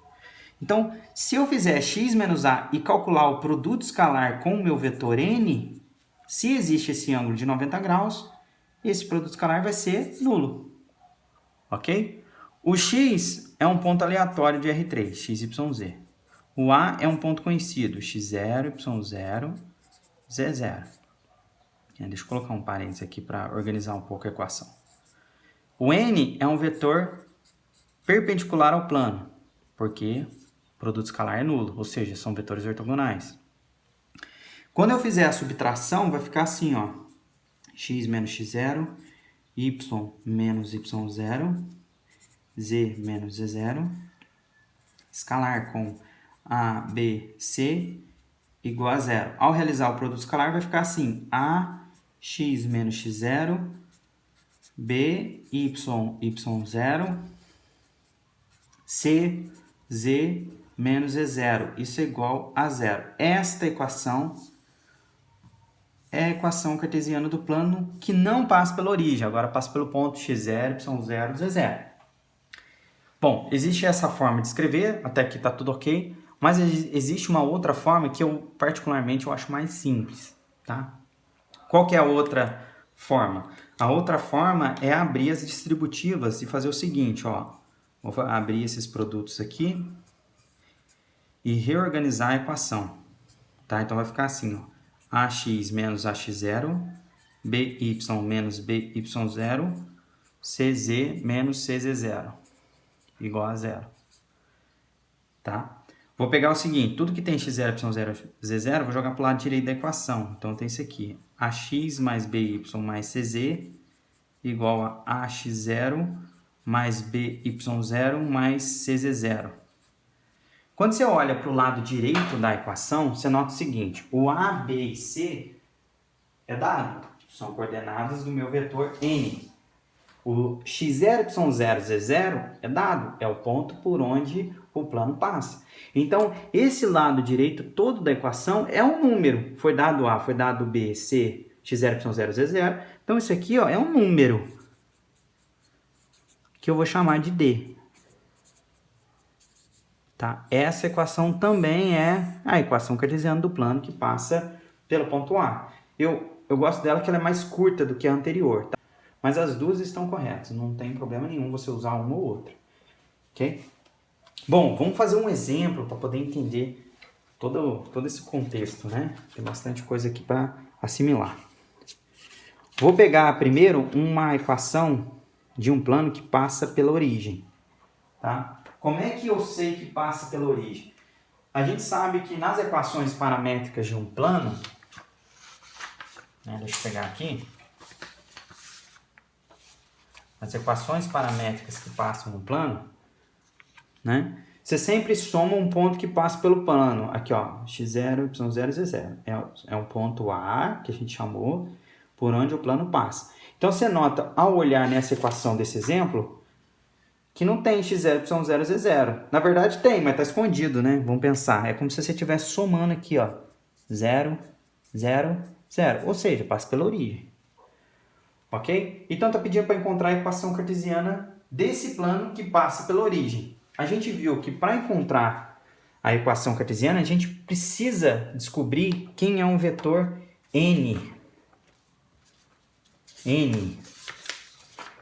Então, se eu fizer x menos a e calcular o produto escalar com o meu vetor n, se existe esse ângulo de 90 graus, esse produto escalar vai ser nulo. Ok? O x é um ponto aleatório de R3, x, y, z. O a é um ponto conhecido, x0, y0, z0. Deixa eu colocar um parênteses aqui para organizar um pouco a equação. O n é um vetor perpendicular ao plano, porque o produto escalar é nulo, ou seja, são vetores ortogonais. Quando eu fizer a subtração, vai ficar assim, ó, x menos x0, y menos y0, z menos z0, escalar com a, b, c igual a zero. Ao realizar o produto escalar, vai ficar assim, a x menos x0, b, y, y0, c, z menos z0. Isso é igual a zero. Esta equação é a equação cartesiana do plano que não passa pela origem, agora passa pelo ponto x0, y0, z0. Bom, existe essa forma de escrever, até aqui está tudo ok, mas existe uma outra forma que eu particularmente acho mais simples, tá? Qual que é a outra forma? A outra forma é abrir as distributivas e fazer o seguinte, ó, vou abrir esses produtos aqui e reorganizar a equação, tá? Então vai ficar assim, ó, ax menos ax0, by menos by0, cz menos cz0, igual a zero, tá? Vou pegar o seguinte, tudo que tem x0, y0, z0, vou jogar para o lado direito da equação. Então, tem isso aqui, ax mais by mais cz igual a ax0 mais by0 mais cz0. Quando você olha para o lado direito da equação, você nota o seguinte, o a, b e c é dado, são coordenadas do meu vetor n. O x0, y0, z0 é dado, é o ponto por onde o plano passa. Então, esse lado direito todo da equação é um número. Foi dado A, foi dado B, C, x0, y0, z0. Então, isso aqui ó, é um número que eu vou chamar de D. Tá? Essa equação também é a equação cartesiana do plano que passa pelo ponto A. Eu gosto dela que ela é mais curta do que a anterior, tá? Mas as duas estão corretas, não tem problema nenhum você usar uma ou outra, ok? Bom, vamos fazer um exemplo para poder entender todo esse contexto, né? Tem bastante coisa aqui para assimilar. Vou pegar primeiro uma equação de um plano que passa pela origem, tá? Como é que eu sei que passa pela origem? A gente sabe que nas equações paramétricas de um plano, né, deixa eu pegar aqui, as equações paramétricas que passam no plano, né? Você sempre soma um ponto que passa pelo plano. Aqui, ó, x0, y0 e z0. É um ponto A, que a gente chamou, por onde o plano passa. Então, você nota, ao olhar nessa equação desse exemplo, que não tem x0, y0 e z0. Na verdade, tem, mas está escondido, né? Vamos pensar. É como se você estivesse somando aqui, ó, 0, 0, 0. Ou seja, passa pela origem. Ok? Então, está pedindo para encontrar a equação cartesiana desse plano que passa pela origem. A gente viu que para encontrar a equação cartesiana, a gente precisa descobrir quem é um vetor n. N.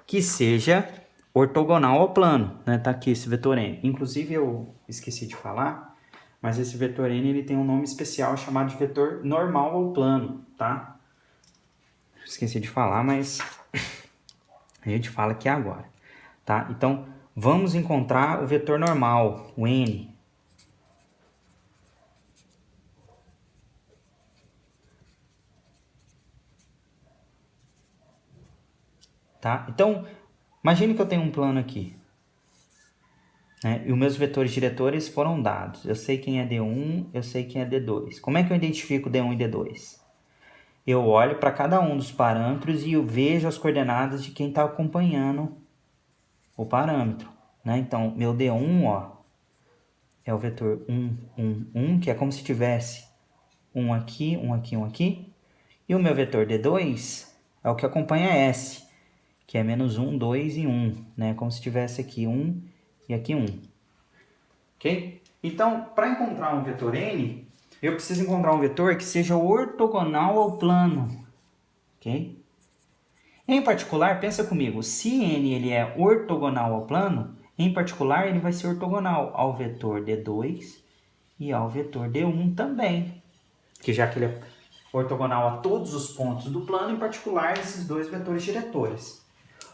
Que seja ortogonal ao plano. Né? Tá aqui esse vetor n. Inclusive, eu esqueci de falar, mas esse vetor n ele tem um nome especial chamado de vetor normal ao plano. Tá? Esqueci de falar, mas a gente fala aqui agora. Tá? Então, vamos encontrar o vetor normal, o n. Tá? Então, imagine que eu tenho um plano aqui. Né? E os meus vetores diretores foram dados. Eu sei quem é D1, eu sei quem é D2. Como é que eu identifico D1 e D2? Eu olho para cada um dos parâmetros e eu vejo as coordenadas de quem está acompanhando o parâmetro. Né? Então, meu D1, ó, é o vetor 1, 1, 1, que é como se tivesse um aqui, um aqui, um aqui. E o meu vetor D2 é o que acompanha S, que é menos 1, 2 e 1, né? Como se tivesse aqui 1 e aqui 1. Ok? Então, para encontrar um vetor N, eu preciso encontrar um vetor que seja ortogonal ao plano. Ok? Em particular, pensa comigo, se N ele é ortogonal ao plano, em particular ele vai ser ortogonal ao vetor D2 e ao vetor D1 também. Que já que ele é ortogonal a todos os pontos do plano, em particular esses dois vetores diretores.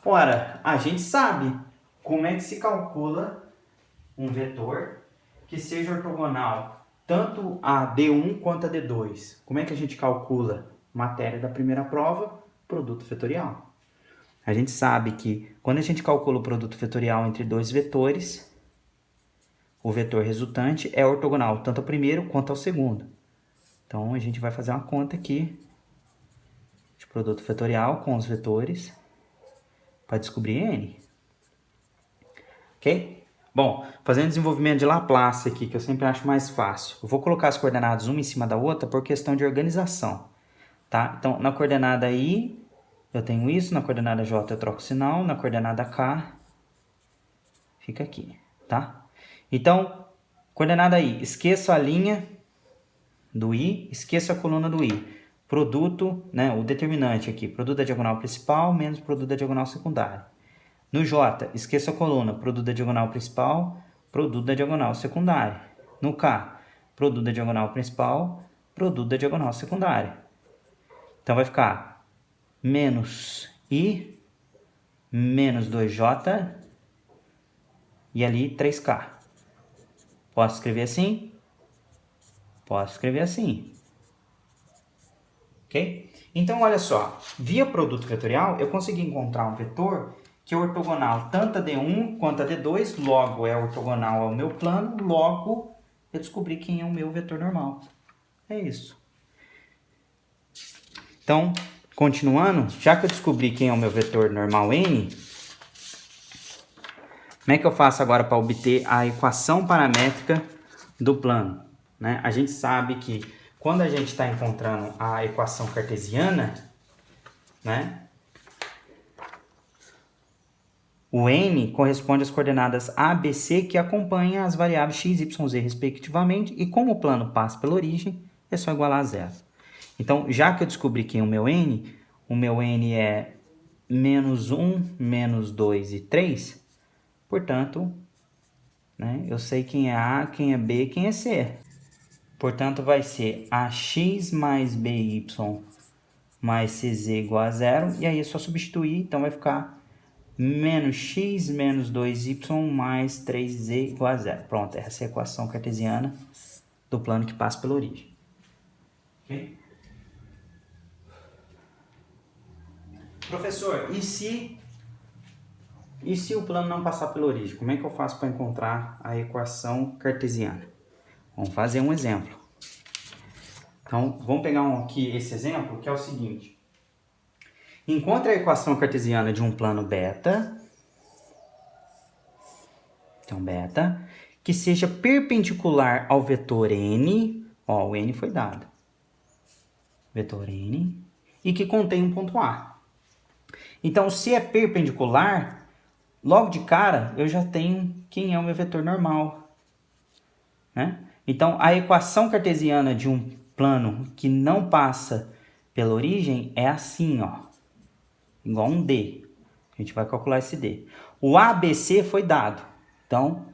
Ora, a gente sabe como é que se calcula um vetor que seja ortogonal tanto a D1 quanto a D2. Como é que a gente calcula? Matéria da primeira prova, produto vetorial. A gente sabe que quando a gente calcula o produto vetorial entre dois vetores, o vetor resultante é ortogonal tanto ao primeiro quanto ao segundo. Então, a gente vai fazer uma conta aqui de produto vetorial com os vetores para descobrir N. Ok? Bom, fazendo desenvolvimento de Laplace aqui, que eu sempre acho mais fácil. Eu vou colocar as coordenadas uma em cima da outra por questão de organização. Tá? Então, na coordenada I, eu tenho isso. Na coordenada J, eu troco o sinal. Na coordenada K, fica aqui. Tá? Então, coordenada I, esqueço a linha do I, esqueço a coluna do I. Produto, né, o determinante aqui, produto da diagonal principal menos produto da diagonal secundária. No J, esqueça a coluna, produto da diagonal principal, produto da diagonal secundária. No K, produto da diagonal principal, produto da diagonal secundária. Então, vai ficar menos I, menos 2J, e ali 3K. Posso escrever assim? Posso escrever assim. Ok? Então, olha só, via produto vetorial, eu consegui encontrar um vetor que é ortogonal tanto a D1 quanto a D2, logo é ortogonal ao meu plano, logo eu descobri quem é o meu vetor normal. É isso. Então, continuando, já que eu descobri quem é o meu vetor normal N, como é que eu faço agora para obter a equação paramétrica do plano? Né? A gente sabe que quando a gente está encontrando a equação cartesiana, né? O N corresponde às coordenadas A, B, C que acompanham as variáveis x, y, z respectivamente, e como o plano passa pela origem, é só igualar a zero. Então, já que eu descobri quem é o meu N é menos 1, menos 2 e 3, portanto, né, eu sei quem é A, quem é B, quem é C. Portanto, vai ser AX mais BY mais CZ igual a zero, e aí é só substituir, então vai ficar menos x menos 2y mais 3z igual a zero. Pronto, essa é a equação cartesiana do plano que passa pela origem. Okay? Professor, e se o plano não passar pela origem? Como é que eu faço para encontrar a equação cartesiana? Vamos fazer um exemplo. Então, vamos pegar aqui esse exemplo, que é o seguinte. Encontre a equação cartesiana de um plano beta, então beta, que seja perpendicular ao vetor n, ó, o n foi dado, vetor n, e que contém um ponto A. Então, se é perpendicular, logo de cara eu já tenho quem é o meu vetor normal, né? Então, a equação cartesiana de um plano que não passa pela origem é assim, ó, igual a um D. A gente vai calcular esse D. O ABC foi dado. Então,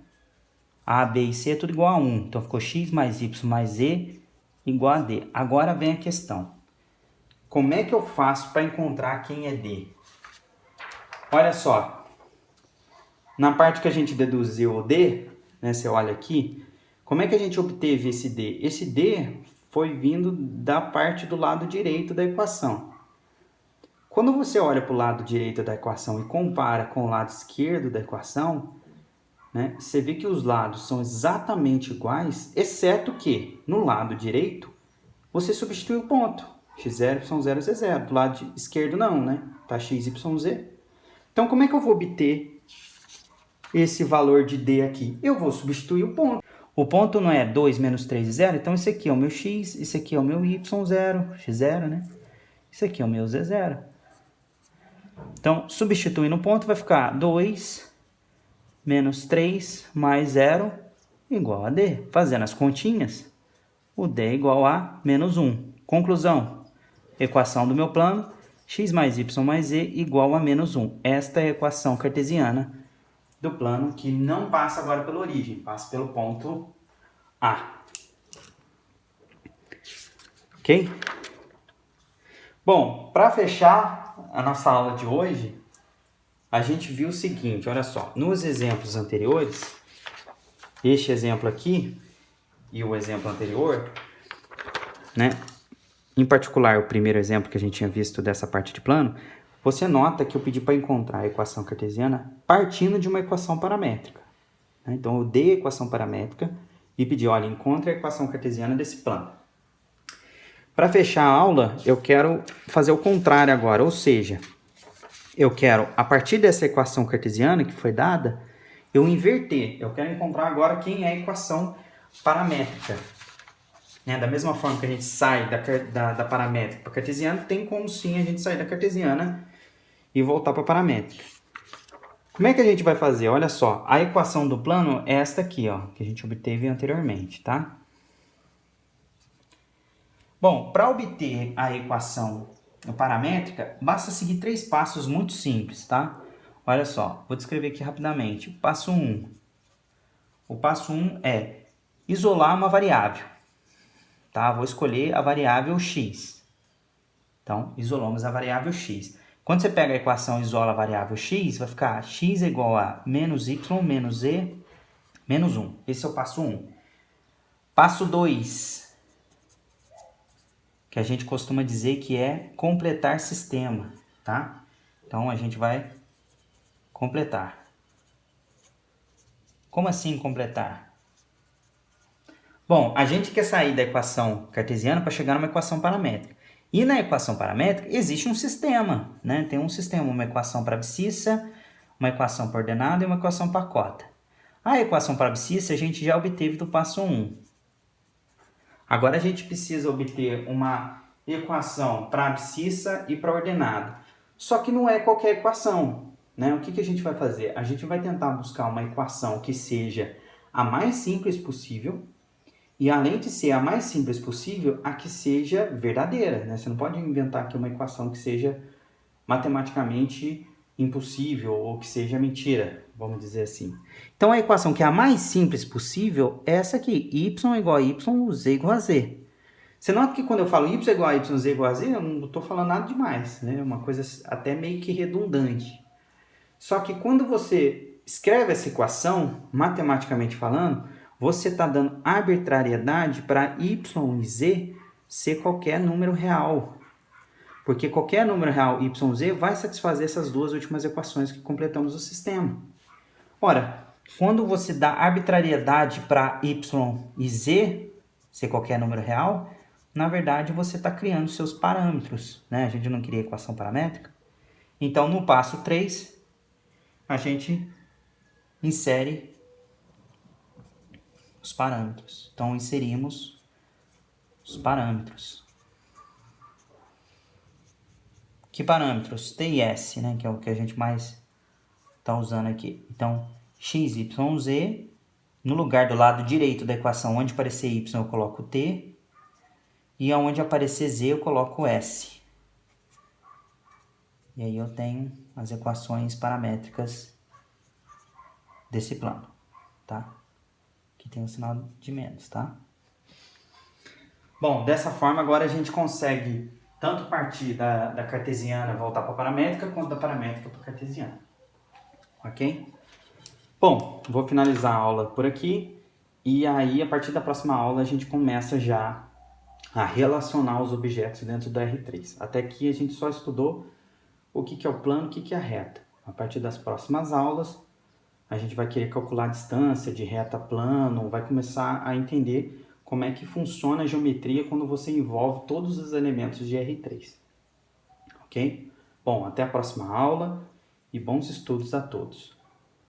A, B e C é tudo igual a 1. Então, ficou x mais y mais z igual a D. Agora vem a questão. Como é que eu faço para encontrar quem é D? Olha só. Na parte que a gente deduziu o D, né, você olha aqui, como é que a gente obteve esse D? Esse D foi vindo da parte do lado direito da equação. Quando você olha para o lado direito da equação e compara com o lado esquerdo da equação, né, você vê que os lados são exatamente iguais, exceto que no lado direito você substitui o ponto. x0, y0, z0. Do lado esquerdo não, né? Tá x, y, z. Então, como é que eu vou obter esse valor de D aqui? Eu vou substituir o ponto. O ponto não é 2 menos 3 e 0, então esse aqui é o meu x, esse aqui é o meu y0, x0, né? Esse aqui é o meu z0. Então, substituindo o ponto, vai ficar 2 menos 3 mais 0 igual a d. Fazendo as continhas, o d é igual a menos 1. Conclusão, equação do meu plano, x mais y mais z igual a menos 1. Esta é a equação cartesiana do plano que não passa agora pela origem, passa pelo ponto A. Ok? Bom, para fechar a nossa aula de hoje, a gente viu o seguinte, olha só, nos exemplos anteriores, este exemplo aqui e o exemplo anterior, né? Em particular, o primeiro exemplo que a gente tinha visto dessa parte de plano, você nota que eu pedi para encontrar a equação cartesiana partindo de uma equação paramétrica. Né? Então, eu dei a equação paramétrica e pedi, olha, encontre a equação cartesiana desse plano. Para fechar a aula, eu quero fazer o contrário agora, ou seja, eu quero, a partir dessa equação cartesiana que foi dada, eu inverter. Eu quero encontrar agora quem é a equação paramétrica. Né? Da mesma forma que a gente sai da paramétrica para a cartesiana, tem como sim a gente sair da cartesiana e voltar para a paramétrica. Como é que a gente vai fazer? Olha só, a equação do plano é esta aqui, ó, que a gente obteve anteriormente, tá? Bom, para obter a equação paramétrica, basta seguir 3 passos muito simples, tá? Olha só, vou descrever aqui rapidamente. Passo 1. O passo 1 é isolar uma variável. Tá? Vou escolher a variável x. Então, isolamos a variável x. Quando você pega a equação e isola a variável x, vai ficar x é igual a menos y menos z menos 1. Esse é o passo 1. Passo 2, que a gente costuma dizer que é completar sistema, tá? Então, a gente vai completar. Como assim completar? Bom, a gente quer sair da equação cartesiana para chegar numa equação paramétrica. E na equação paramétrica existe um sistema, né? Tem um sistema, uma equação para abscissa, uma equação para ordenada e uma equação para cota. A equação para abscissa a gente já obteve do passo 1. Agora a gente precisa obter uma equação para abscissa e para ordenada. Só que não é qualquer equação, né? O que a gente vai fazer? A gente vai tentar buscar uma equação que seja a mais simples possível, e além de ser a mais simples possível, a que seja verdadeira, né? Você não pode inventar aqui uma equação que seja matematicamente impossível ou que seja mentira, vamos dizer assim. Então, a equação que é a mais simples possível é essa aqui, y igual a y, z igual a z. Você nota que quando eu falo y igual a y, z igual a z, eu não estou falando nada demais, né? É uma coisa até meio que redundante. Só que quando você escreve essa equação, matematicamente falando, você está dando arbitrariedade para y e z ser qualquer número real. Porque qualquer número real y e z vai satisfazer essas duas últimas equações que completamos o sistema. Ora, quando você dá arbitrariedade para y e z ser qualquer número real, na verdade você está criando seus parâmetros, né? A gente não cria equação paramétrica. Então, no passo 3, a gente insere os parâmetros. Então, inserimos os parâmetros. Que parâmetros? T e S, né? Que é o que a gente mais está usando aqui. Então, x, y, z. No lugar do lado direito da equação, onde aparecer y, eu coloco t. E onde aparecer z, eu coloco s. E aí eu tenho as equações paramétricas desse plano, tá? Aqui tem um sinal de menos, tá? Bom, dessa forma agora a gente consegue tanto partir da cartesiana voltar para a paramétrica, quanto da paramétrica para a cartesiana. Ok? Bom, vou finalizar a aula por aqui. E aí, a partir da próxima aula, a gente começa já a relacionar os objetos dentro do R3. Até aqui a gente só estudou o que é o plano, o que é a reta. A partir das próximas aulas, a gente vai querer calcular a distância de reta a plano, vai começar a entender como é que funciona a geometria quando você envolve todos os elementos de R3. Ok? Bom, até a próxima aula e bons estudos a todos.